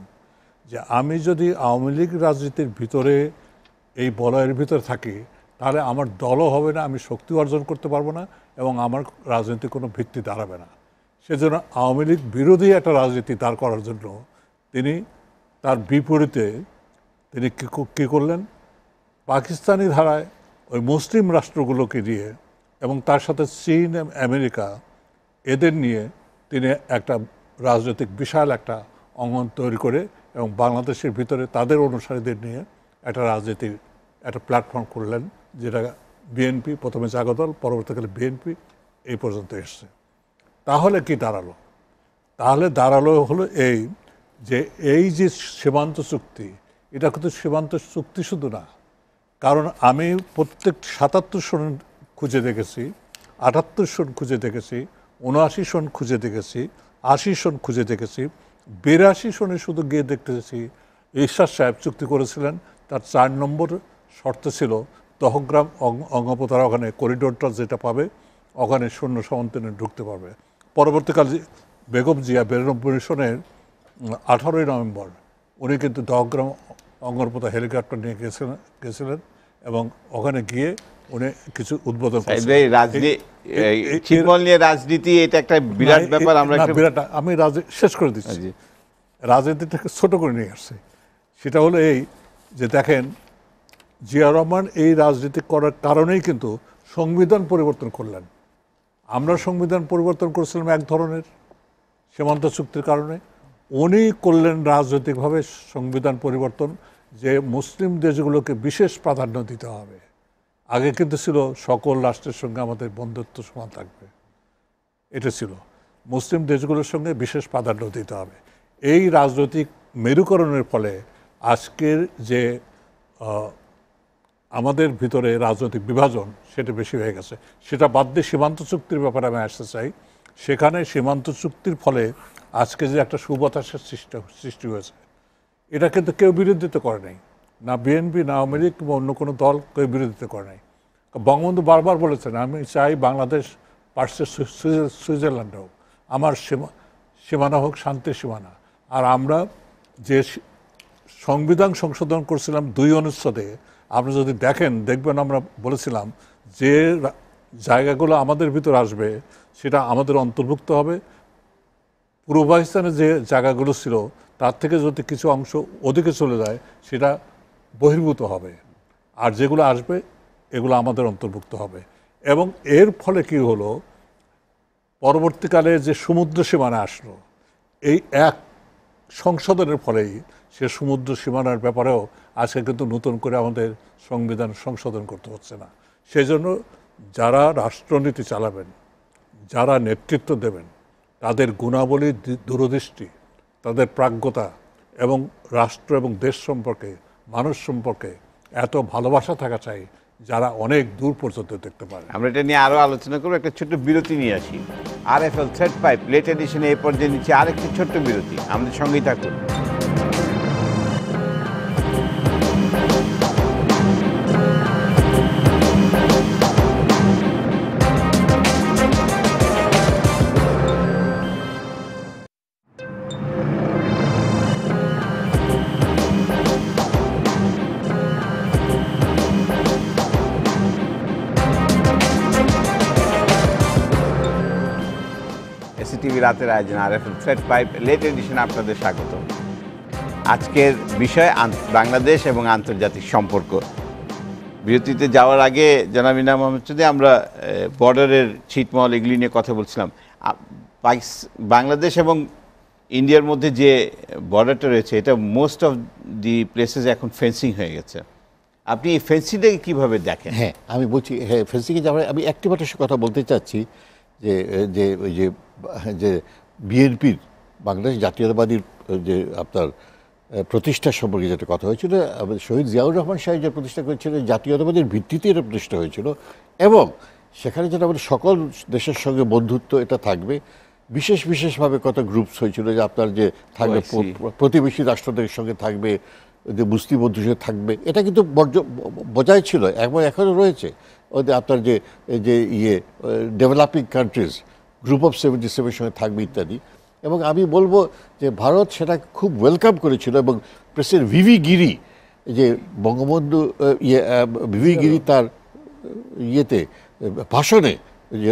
যে আমি যদি আওয়ামী লীগ রাজনীতির ভিতরে, এই বলয়ের ভিতরে থাকি, তাহলে আমার দলও হবে না, আমি শক্তি অর্জন করতে পারবো না, এবং আমার রাজনীতির কোনো ভিত্তি দাঁড়াবে না। সেজন্য আওয়ামী লীগ বিরোধী একটা রাজনীতি দাঁড় করার জন্য তিনি তার বিপরীতে তিনি কী করলেন, পাকিস্তানি ধারায় ওই মুসলিম রাষ্ট্রগুলোকে দিয়ে এবং তার সাথে চীন, আমেরিকা, এদের নিয়ে তিনি একটা রাজনৈতিক বিশাল একটা অঙ্গন তৈরি করে এবং বাংলাদেশের ভিতরে তাদের অনুসারীদের নিয়ে একটা রাজনীতির একটা প্ল্যাটফর্ম করলেন, যেটা বিএনপি, প্রথমে জাগদল, পরবর্তীকালে বিএনপি এই পর্যন্ত এসছে। তাহলে কি দাঁড়ালো? তাহলে দাঁড়ালো হলো এই যে এই যে সীমান্ত চুক্তি, এটা কিন্তু সীমান্ত চুক্তি শুধু না, কারণ আমি প্রত্যেক 77 সন খুঁজে দেখেছি, 78 সন খুঁজে দেখেছি, 79 সন খুঁজে দেখেছি, 80 সন খুঁজে দেখেছি, 82 সনে শুধু গিয়ে দেখতেছি ঈশ্বর সাহেব চুক্তি করেছিলেন, তার 4 নম্বর শর্ত ছিল দহগ্রাম অঙ্গপতারা ওখানে করিডোরটা যেটা পাবে ওখানে সৈন্য সমন্ত্রণে ঢুকতে পারবে। পরবর্তীকালে বেগম জিয়া 92 সনের 18ই নভেম্বর উনি কিন্তু দহগ্রাম অঙ্গরপোতা হেলিকপ্টার নিয়ে গেছিলেন এবং ওখানে গিয়ে উনি কিছু উদ্বোধন রাজনীতি, এটা একটা বিরাট ব্যাপার। আমরা বিরাট, আমি শেষ করে দিচ্ছি। রাজনীতিটাকে ছোট করে নিয়ে আসছে। সেটা হলো এই যে দেখেন, জিয়া রহমান এই রাজনীতি করার কারণেই কিন্তু সংবিধান পরিবর্তন করলেন। আমরা সংবিধান পরিবর্তন করেছিলাম এক ধরনের সীমান্ত চুক্তির কারণে, উনি করলেন রাজনৈতিকভাবে সংবিধান পরিবর্তন, যে মুসলিম দেশগুলোকে বিশেষ প্রাধান্য দিতে হবে। আগে কিন্তু ছিল সকল রাষ্ট্রের সঙ্গে আমাদের বন্ধুত্ব সমান থাকবে। এটা ছিল। মুসলিম দেশগুলোর সঙ্গে বিশেষ প্রাধান্য দিতে হবে। এই রাজনৈতিক মেরুকরণের ফলে আজকের যে আমাদের ভিতরে রাজনৈতিক বিভাজন সেটা বেশি হয়ে গেছে। সেটা বাদ দিয়ে সীমান্ত চুক্তির ব্যাপারে আমি আসতে চাই। সেখানে সীমান্ত চুক্তির ফলে আজকে যে একটা সুবাতাসের সৃষ্টি হয়েছে, এটা কিন্তু কেউ বিরোধিতা করে নাই, না বিএনপি না আওয়ামী লীগ কিংবা অন্য কোনো দল কেউ বিরোধিতা করে নাই। বঙ্গবন্ধু বারবার বলেছেন, আমি চাই বাংলাদেশ পার্শ্বের সুইজারল্যান্ড হোক, আমার সীমানা হোক শান্তির সীমানা। আর আমরা যে সংবিধান সংশোধন করছিলাম 2 অনুচ্ছেদে, আপনি যদি দেখবেন আমরা বলেছিলাম যে জায়গাগুলো আমাদের ভিতর আসবে সেটা আমাদের অন্তর্ভুক্ত হবে। পূর্ব পাকিস্তানের যে জায়গাগুলো ছিল তার থেকে যদি কিছু অংশ ওদিকে চলে যায় সেটা বহির্ভূত হবে, আর যেগুলো আসবে এগুলো আমাদের অন্তর্ভুক্ত হবে। এবং এর ফলে কি হলো, পরবর্তীকালে যে সমুদ্র সীমানা আসলো, এই এক সংশোধনের ফলেই সে সমুদ্র সীমানার ব্যাপারেও আজকে কিন্তু নতুন করে আমাদের সংবিধান সংশোধন করতে হচ্ছে না। সেই জন্য যারা রাষ্ট্রনীতি চালাবেন, যারা নেতৃত্ব দেবেন, তাদের গুণাবলী, দূরদৃষ্টি, তাদের প্রাজ্ঞতা এবং রাষ্ট্র এবং দেশ সম্পর্কে, মানুষ সম্পর্কে এত ভালোবাসা থাকা চাই যারা অনেক দূর পর্যন্ত দেখতে পারে। আমরা এটা নিয়ে আরও আলোচনা করবো, একটা ছোট্ট বিরতি নিয়ে আসি। RFL থ্রেড পাইপ লেট এডিশনে এই পর্যায়ে নিচ্ছে আরেকটি ছোট্ট বিরতি, আমাদের সঙ্গেই থাকুন। টিভি রাতের আয়োজন RFL থ্রেড পাইপ লেট এডিশনে আপনাদের স্বাগত। আজকের বিষয় বাংলাদেশ এবং আন্তর্জাতিক সম্পর্ক। বিরতিতে যাওয়ার আগে জনাব ইনাম মোহাম্মদ চৌধুরী, আমরা বর্ডারের ছিটমহল এগুলি নিয়ে কথা বলছিলাম। বাংলাদেশ এবং ইন্ডিয়ার মধ্যে যে বর্ডারটা রয়েছে, এটা মোস্ট অফ দি প্লেসেস এখন ফেন্সিং হয়ে গেছে। আপনি এই ফেন্সিংটাকে কীভাবে দেখেন? হ্যাঁ, আমি বলছি, হ্যাঁ, ফেন্সিংয়ে যাওয়ার আমি একটি কথা বলতে চাচ্ছি যে যে ওই যে বিএনপির বাংলাদেশ জাতীয়তাবাদীর যে আপনার প্রতিষ্ঠা সম্পর্কে যেটা কথা হয়েছিল, শহীদ জিয়াউর রহমান সাহেব যে প্রতিষ্ঠা করেছিলেন, জাতীয়তাবাদের ভিত্তিতে এটা প্রতিষ্ঠা হয়েছিল এবং সেখানে যেটা আমাদের সকল দেশের সঙ্গে বন্ধুত্ব এটা থাকবে। বিশেষভাবে কত গ্রুপস হয়েছিল যে আপনার যে থাকবে প্রতিবেশী রাষ্ট্রদের সঙ্গে থাকবে, যে মুসলিম বন্ধুদের থাকবে, এটা কিন্তু বজায় ছিল এবং এখনও রয়েছে। ওদের আপনার যে ডেভেলপিং কান্ট্রিজ গ্রুপ অফ 77 সঙ্গে থাকবে ইত্যাদি। এবং আমি বলবো যে ভারত সেটা খুব ওয়েলকাম করেছিল এবং প্রেসিডেন্ট ভিভি গিরি, যে বঙ্গবন্ধু ভিভি গিরি তার ভাষণে, যে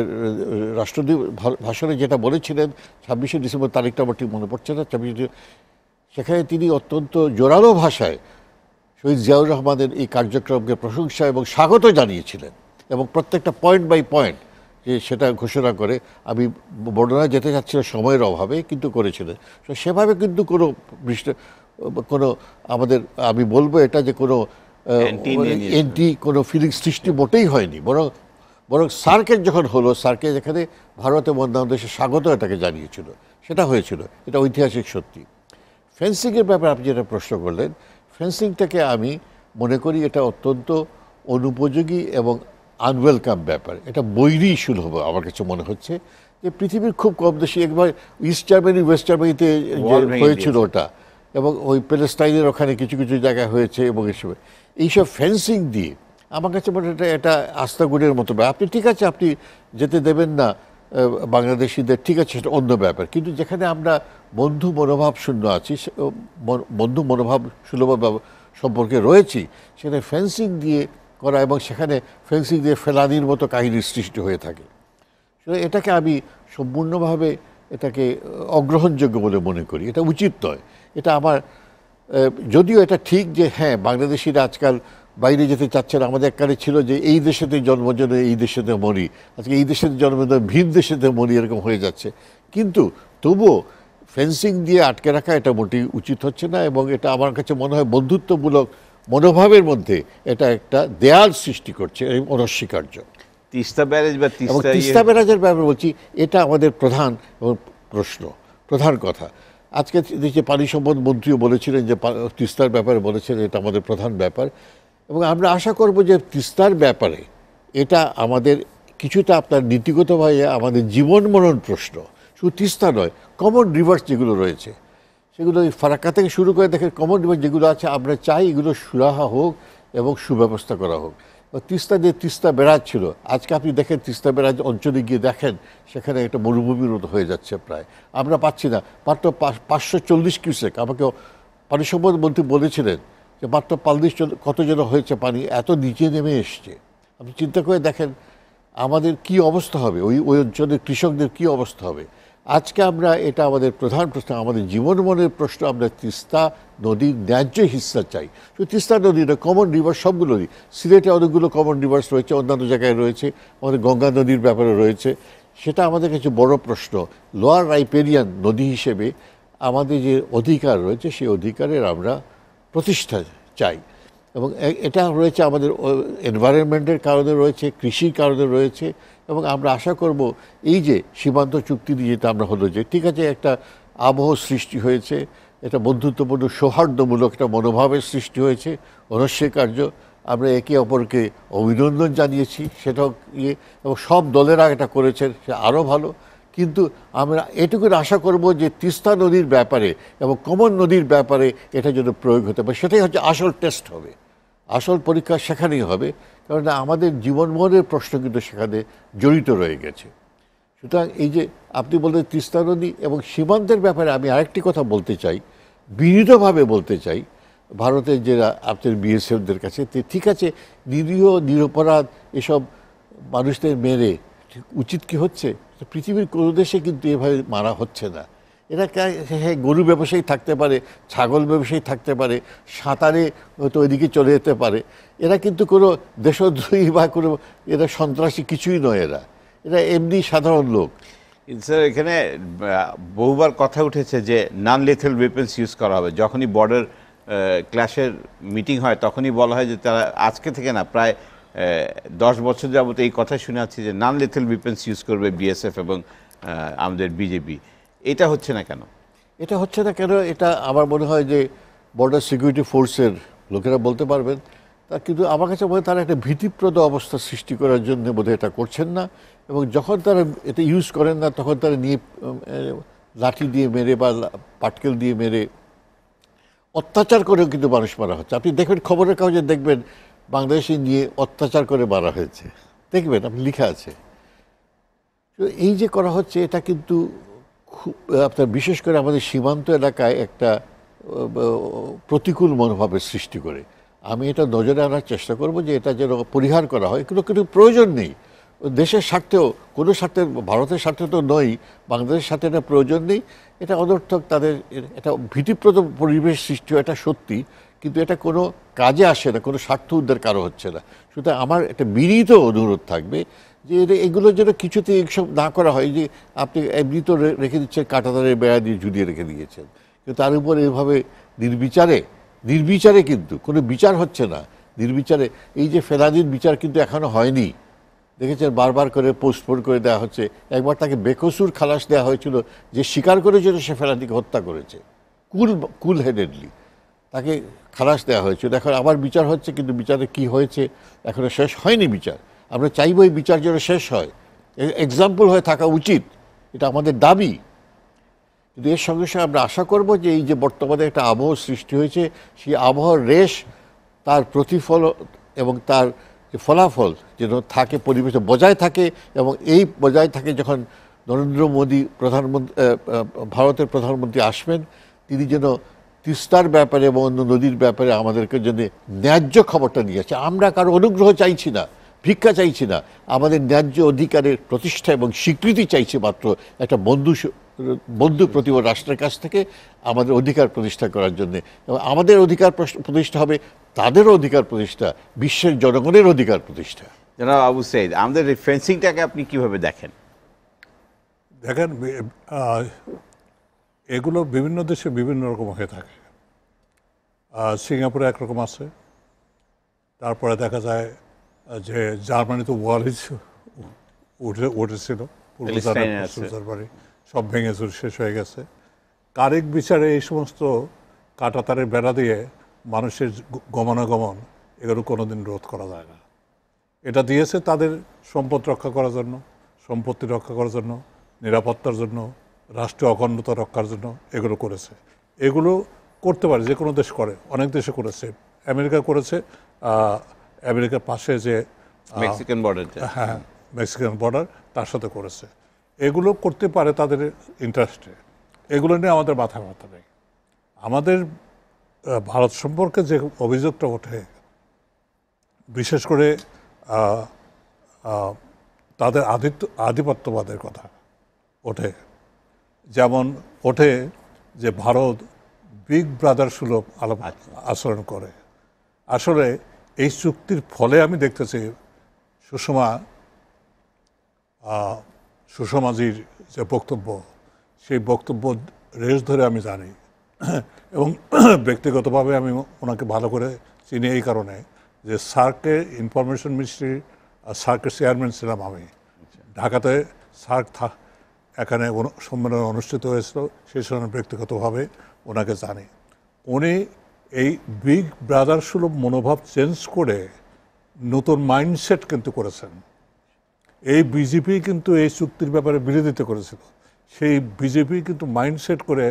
রাষ্ট্রদূত ভাষণে যেটা বলেছিলেন, 26শে ডিসেম্বর, তারিখটা আমার ঠিক মনে পড়ছে না, 26, সেখানে তিনি অত্যন্ত জোরালো ভাষায় শহীদ জিয়াউর রহমানের এই কার্যক্রমকে প্রশংসা এবং স্বাগত জানিয়েছিলেন এবং প্রত্যেকটা পয়েন্ট বাই পয়েন্ট যে সেটা ঘোষণা করে, আমি বর্ণনা যেতে চাচ্ছি না সময়ের অভাবে, কিন্তু করেছিলেন। সেভাবে কিন্তু কোনো আমাদের, আমি বলবো এটা যে কোনো কোনো ফিলিংস সৃষ্টি মোটেই হয়নি, বরং সার্কের যখন হলো, সার্কে যেখানে ভারত এবং অন্যান্য দেশে স্বাগত এটাকে জানিয়েছিল, সেটা হয়েছিল, এটা ঐতিহাসিক সত্যি। ফেন্সিংয়ের ব্যাপারে আপনি যেটা প্রশ্ন করলেন, ফেন্সিংটাকে আমি মনে করি এটা অত্যন্ত অনুপযোগী এবং আনওয়েলকাম ব্যাপার। এটা বৈরী সুলভ আমার কাছে মনে হচ্ছে, যে পৃথিবীর খুব কম দেশে, একবার ইস্ট জার্মানি ওয়েস্ট জার্মানিতে হয়েছিল ওটা, এবং ওই প্যালেস্টাইনের ওখানে কিছু জায়গায় হয়েছে, এবং এইসব ফেন্সিং দিয়ে আমার কাছে মনে হয় এটা আস্তাগুড়ের মতো। আপনি ঠিক আছে, আপনি যেতে দেবেন না বাংলাদেশিদের, ঠিক আছে, সেটা অন্য ব্যাপার, কিন্তু যেখানে আমরা বন্ধু মনোভাব শূন্য আছি, বন্ধু মনোভাব সুলভ সম্পর্কে রয়েছি, সেখানে ফেন্সিং দিয়ে করা এবং সেখানে ফেন্সিং দিয়ে ফেলানির মতো কাহিনীর সৃষ্টি হয়ে থাকে। এটাকে আমি সম্পূর্ণভাবে এটাকে অগ্রহণযোগ্য বলে মনে করি, এটা উচিত নয়। এটা আমার, যদিও এটা ঠিক যে হ্যাঁ, বাংলাদেশিরা আজকাল বাইরে যেতে চাচ্ছে না। আমাদের এককালে ছিল যে এই দেশেতে জন্মজনে এই দেশেতে মরি, আজকে এই দেশেতে জন্মজনে ভিন দেশেতে মরি, এরকম হয়ে যাচ্ছে। কিন্তু তবুও ফেন্সিং দিয়ে আটকে রাখা এটা মোটেই উচিত হচ্ছে না, এবং এটা আমার কাছে মনে হয় বন্ধুত্বমূলক মনোভাবের মধ্যে এটা একটা দেয়াল সৃষ্টি করছে, এবং অনস্বীকার্য। তিস্তা ব্যারেজ বা এবং তিস্তা তিস্তা ব্যারাজের ব্যাপারে বলছি, এটা আমাদের প্রধান প্রশ্ন, প্রধান কথা। আজকে দেখছি পানি সম্পদ মন্ত্রীও বলেছিলেন যে তিস্তার ব্যাপারে বলেছেন এটা আমাদের প্রধান ব্যাপার, এবং আমরা আশা করব যে তিস্তার ব্যাপারে এটা আমাদের কিছুটা আপনার নীতিগতভাবে আমাদের জীবন মরণ প্রশ্ন। শুধু তিস্তা নয়, কমন রিভার্স যেগুলো রয়েছে সেগুলো ফারাক্কা থেকে শুরু করে দেখেন কমন রিভার্স যেগুলো আছে, আমরা চাই এগুলো সুরাহা হোক এবং সুব্যবস্থা করা হোক। তিস্তা যে তিস্তা ব্যারাজ ছিল, আজকে আপনি দেখেন তিস্তা ব্যারাজ অঞ্চলে গিয়ে দেখেন সেখানে একটা মরুভূমির মতো হয়ে যাচ্ছে প্রায়, আমরা পাচ্ছি না। মাত্র 540 কিউসেক, আমাকে পানি সম্পদ মন্ত্রী বলেছিলেন যে মাত্র 40 কত যেন হয়েছে, পানি এত নিচে নেমে এসছে। আপনি চিন্তা করে দেখেন আমাদের কি অবস্থা হবে, ওই অঞ্চলের কৃষকদের কি অবস্থা হবে। আজকে আমরা এটা আমাদের প্রধান প্রশ্ন, আমাদের জীবন মনের প্রশ্ন, আমরা তিস্তা নদীর ন্যায্য হিস্সা চাই। শুধু তিস্তা নদী না, কমন রিভার সবগুলোরই। সিলেটে অনেকগুলো কমন রিভার্স রয়েছে, অন্যান্য জায়গায় রয়েছে, আমাদের গঙ্গা নদীর ব্যাপারে রয়েছে। সেটা আমাদের কাছে বড় প্রশ্ন। লোয়ার রাইপেরিয়ান নদী হিসেবে আমাদের যে অধিকার রয়েছে সেই অধিকারের আমরা প্রতিষ্ঠা চাই, এবং এটা রয়েছে আমাদের এনভায়রনমেন্টের কারণে রয়েছে, কৃষির কারণে রয়েছে। এবং আমরা আশা করব এই যে সীমান্ত চুক্তি দিয়ে যেটা আমরা হলো যে ঠিক আছে একটা আবহ সৃষ্টি হয়েছে, এটা বন্ধুত্বপূর্ণ সৌহার্দ্যমূলক একটা মনোভাবের সৃষ্টি হয়েছে, অনস্বীকার্য। আমরা একে অপরকে অভিনন্দন জানিয়েছি, সেটাও ইয়ে, এবং সব দলেরা এটা করেছেন, সে আরও ভালো। কিন্তু আমরা এটুকুর আশা করব যে তিস্তা নদীর ব্যাপারে এবং কমন নদীর ব্যাপারে এটা যেন প্রয়োগ হতে পারে, সেটাই হচ্ছে আসল টেস্ট হবে, আসল পরীক্ষা সেখানেই হবে। কারণ আমাদের জীবনমনের প্রশ্ন কিন্তু সেখানে জড়িত রয়ে গেছে। সুতরাং এই যে আপনি বললেন তিস্তা নদী এবং সীমান্তের ব্যাপারে আমি আরেকটি কথা বলতে চাই, বিনীতভাবে বলতে চাই ভারতের যারা আপনার বিএসএফদের কাছে, ঠিক আছে নিরীহ নিরপরাধ এসব মানুষদের মেরে উচিত কি হচ্ছে? পৃথিবীর কোনো দেশে কিন্তু এভাবে মারা হচ্ছে না। এরা হ্যাঁ গরু ব্যবসায়ী থাকতে পারে, ছাগল ব্যবসায়ী থাকতে পারে, সাঁতারে হয়তো ওইদিকে চলে যেতে পারে, এরা কিন্তু কোনো দেশদ্রোহী বা কোনো এরা সন্ত্রাসী কিছুই নয়, এরা এমনি সাধারণ লোক। স্যার এখানে বহুবার কথা উঠেছে যে নন লিথেল ওয়েপন্স ইউজ করা হবে। যখনই বর্ডার ক্ল্যাশের মিটিং হয় তখনই বলা হয় যে তারা আজকে থেকে না প্রায় 10 বছর যাবত এই কথা শুনে আসছি যে নন লিথেল ওয়েপন্স ইউজ করবে বিএসএফ এবং আমাদের বিজেপি। এটা হচ্ছে না কেন? এটা হচ্ছে না কেন এটা আমার মনে হয় যে বর্ডার সিকিউরিটি ফোর্সের লোকেরা বলতে পারবেন। তা কিন্তু আমার কাছে মনে হয় তারা একটা ভীতিপ্রদ অবস্থা সৃষ্টি করার জন্য বোধহয় এটা করছেন না, এবং যখন তারা এটা ইউজ করেন না তখন তারা নিয়ে লাঠি দিয়ে মেরে বা পাটকেল দিয়ে মেরে অত্যাচার করেও কিন্তু মানুষ মারা হচ্ছে। আপনি দেখবেন খবরের কাগজে দেখবেন বাংলাদেশে নিয়ে অত্যাচার করে মারা হয়েছে, দেখবেন আপনি লেখা আছে। তো এই যে করা হচ্ছে এটা কিন্তু খুব আপনার বিশেষ করে আমাদের সীমান্ত এলাকায় একটা প্রতিকূল মনোভাবের সৃষ্টি করে। আমি এটা নজরে আনার চেষ্টা করব যে এটা যেন পরিহার করা হয়। এগুলো কিন্তু প্রয়োজন নেই, দেশের স্বার্থেও কোনো স্বার্থে, ভারতের স্বার্থে তো নয়, বাংলাদেশের স্বার্থে এটা প্রয়োজন নেই। এটা অনর্থক তাদের এটা ভীতিপ্রদ পরিবেশ সৃষ্টি হয়, এটা সত্যি, কিন্তু এটা কোনো কাজে আসে না, কোনো স্বার্থ উদ্ধার কারো হচ্ছে না। সুতরাং আমার একটা বিনীত অনুরোধ থাকবে যে এগুলো যেন কিছুতে এইসব না করা হয়। যে আপনি এমনি তো রেখে দিচ্ছেন, কাঁটাতারের বেড়া দিয়ে ঝুলিয়ে রেখে দিয়েছেন, কিন্তু তার উপর এভাবে নির্বিচারে কিন্তু কোনো বিচার হচ্ছে না, নির্বিচারে এই যে ফেলানির বিচার কিন্তু এখনো হয়নি, দেখেছেন বারবার করে পোস্টপোন করে দেওয়া হচ্ছে। একবার তাকে বেকসুর খালাস দেওয়া হয়েছিল, যে স্বীকার করেছিল সে ফেলানিকে হত্যা করেছে, কুল হেডেডলি তাকে খালাস দেওয়া হয়েছিল। এখন আবার বিচার হচ্ছে, কিন্তু বিচারে কি হয়েছে এখনো শেষ হয়নি বিচার। আমরা চাইব এই বিচার যেন শেষ হয়, এক্সাম্পল হয়ে থাকা উচিত, এটা আমাদের দাবি। কিন্তু এর সঙ্গে সঙ্গে আমরা আশা করব যে এই যে বর্তমানে একটা আবহ সৃষ্টি হয়েছে, সেই আবহাওয়ার রেশ, তার প্রতিফল এবং তার ফলাফল যেন থাকে, পরিবেশে বজায় থাকে। এবং এই বজায় থাকে যখন নরেন্দ্র মোদী ভারতের প্রধানমন্ত্রী আসবেন, তিনি যেন তিস্তার ব্যাপারে এবং অন্য নদীর ব্যাপারে আমাদেরকে জন্য ন্যায্য খবরটা নিয়ে আসে। আমরা কারো অনুগ্রহ চাইছি না, ভিক্ষা চাইছি না, আমাদের ন্যায্য অধিকারের প্রতিষ্ঠা এবং স্বীকৃতি চাইছি মাত্র একটা বন্ধু প্রতিম রাষ্ট্রের কাছ থেকে আমাদের অধিকার প্রতিষ্ঠা করার জন্য। এবং আমাদের অধিকার প্রতিষ্ঠা হবে, তাদেরও অধিকার প্রতিষ্ঠা, বিশ্বের জনগণের অধিকার প্রতিষ্ঠা। জনাব আবু সাঈদ, আমাদের এই ফেন্সিংটাকে আপনি কিভাবে দেখেন? দেখেন এগুলো বিভিন্ন দেশে বিভিন্ন রকম হয়ে থাকে। সিঙ্গাপুরে একরকম আছে, তারপরে দেখা যায় যে জার্মানিতে উঠেছিল প্যালেস্টাইনে আছে। বাড়ি সব ভেঙে চুরে শেষ হয়ে গেছে। কারিক বিচারে এই সমস্ত কাঁটাতারের বেড়া দিয়ে মানুষের গমনাগমন এগুলো কোনোদিন রোধ করা যায় না। এটা দিয়েছে তাদের সম্পদ রক্ষা করার জন্য, সম্পত্তি রক্ষা করার জন্য, নিরাপত্তার জন্য, রাষ্ট্রীয় অখণ্ডতা রক্ষার জন্য এগুলো করেছে। এগুলো করতে পারে, যে কোনো দেশ করে, অনেক দেশে করেছে। আমেরিকা করেছে, আমেরিকার পাশে যে মেক্সিকান বর্ডার। হ্যাঁ, মেক্সিকান বর্ডার, তার সাথে করেছে। এগুলো করতে পারে তাদের ইন্টারেস্টে। এগুলো নিয়ে আমাদের মাথা ব্যথা নেই। আমাদের ভারত সম্পর্কে যে অভিযোগটা ওঠে, বিশেষ করে তাদের আধিপত্যবাদের কথা ওঠে। যেমন ওঠে যে ভারত বিগ ব্রাদার সুলভ আচরণ করে। আসলে এই চুক্তির ফলে আমি দেখতেছি সুষমাজির যে বক্তব্য, সেই বক্তব্য রেশ ধরে আমি জানি এবং ব্যক্তিগতভাবে আমি ওনাকে ভালো করে চিনি এই কারণে যে সার্কের ইনফরমেশন মিনিস্ট্রি সার্কের চেয়ারম্যান ছিলাম আমি। ঢাকাতে সার্ক এখানে সম্মেলন অনুষ্ঠিত হয়েছিল, সেই সময় ব্যক্তিগতভাবে ওনাকে জানি। উনি এই বিগ ব্রাদার সুলভ মনোভাব চেঞ্জ করে নতুন মাইন্ডসেট কিন্তু করেছেন। এই বিজেপি কিন্তু এই চুক্তির ব্যাপারে বিরোধিতা করেছিল, সেই বিজেপি কিন্তু মাইন্ডসেট করে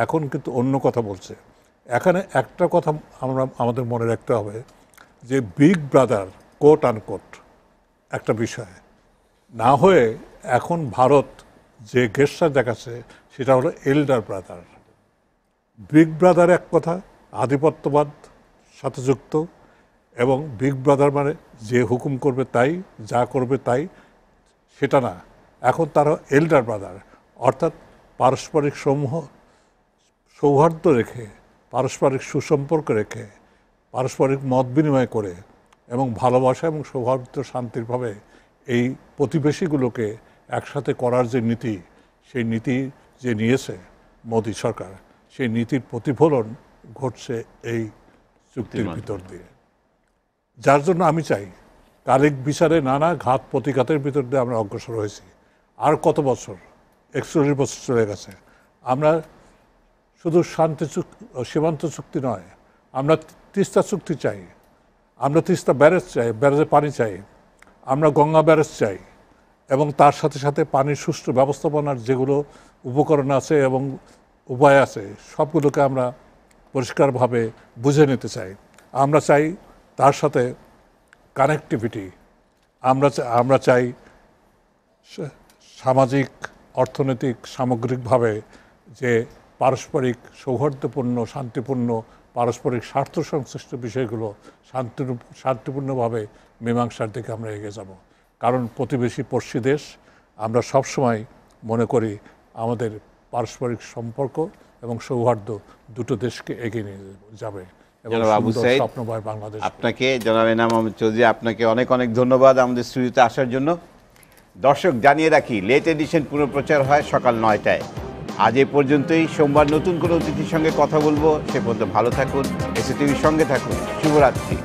এখন কিন্তু অন্য কথা বলছে। এখানে একটা কথা আমাদের মনে রাখতে হবে যে বিগ ব্রাদার কোট আনকোট একটা বিষয় না হয়ে এখন ভারত যে গেস্টার দেখাচ্ছে সেটা হলো এল্ডার ব্রাদার। বিগ ব্রাদার এক কথা আধিপত্যবাদ সাথে যুক্ত, এবং বিগ ব্রাদার মানে যে হুকুম করবে তাই, যা করবে তাই, সেটা না। এখন তারা এল্ডার ব্রাদার, অর্থাৎ পারস্পরিক সৌহার্দ্য রেখে, পারস্পরিক সুসম্পর্ক রেখে, পারস্পরিক মত বিনিময় করে এবং ভালোবাসা এবং সৌহার্দ্য শান্তিরভাবে এই প্রতিবেশীগুলোকে একসাথে করার যে নীতি, সেই নীতি যে নিয়েছে মোদী সরকার, সেই নীতির প্রতিফলন ঘটছে এই চুক্তির ভিতর দিয়ে। যার জন্য আমি চাই কালিক বিচারে নানা ঘাত প্রতিঘাতের ভিতর দিয়ে আমরা অগ্রসর হয়েছি। আর কত বছর, 41 বছর চলে গেছে। আমরা শুধু সীমান্ত চুক্তি নয়, আমরা তিস্তা চুক্তি চাই, আমরা তিস্তা ব্যারেজ চাই, ব্যারেজে পানি চাই, আমরা গঙ্গা ব্যারেজ চাই, এবং তার সাথে সাথে পানির সুষ্ঠু ব্যবস্থাপনার যেগুলো উপকরণ আছে এবং উপায় আছে সবগুলোকে আমরা পরিষ্কারভাবে বুঝে নিতে চাই। আমরা চাই তার সাথে কানেক্টিভিটি, আমরা চাই সামাজিক, অর্থনৈতিক, সামগ্রিকভাবে যে পারস্পরিক সৌহার্দ্যপূর্ণ, শান্তিপূর্ণ, পারস্পরিক স্বার্থ সংশ্লিষ্ট বিষয়গুলো শান্তিপূর্ণভাবে মীমাংসার দিকে আমরা এগিয়ে যাব। কারণ প্রতিবেশী পড়শি দেশ, আমরা সবসময় মনে করি আমাদের পারস্পরিক সম্পর্ক এবং সৌহার্দ্য দুটো দেশকে এগিয়ে নিয়ে যাবে এবং স্বপ্নময় বাংলাদেশ। আপনাকে জনাব এনাম মোহাম্মদ চৌধুরী, আপনাকে অনেক অনেক ধন্যবাদ আমাদের স্টুডিওতে আসার জন্য। দর্শক জানিয়ে রাখি, লেট এডিশন পুনঃপ্রচার হয় সকাল 9টায়। আজ এ পর্যন্তই। সোমবার নতুন কোনো অতিথির সঙ্গে কথা বলবো। সে পর্যন্ত ভালো থাকুন, এসএটিভির সঙ্গে থাকুন। শুভরাত্রি।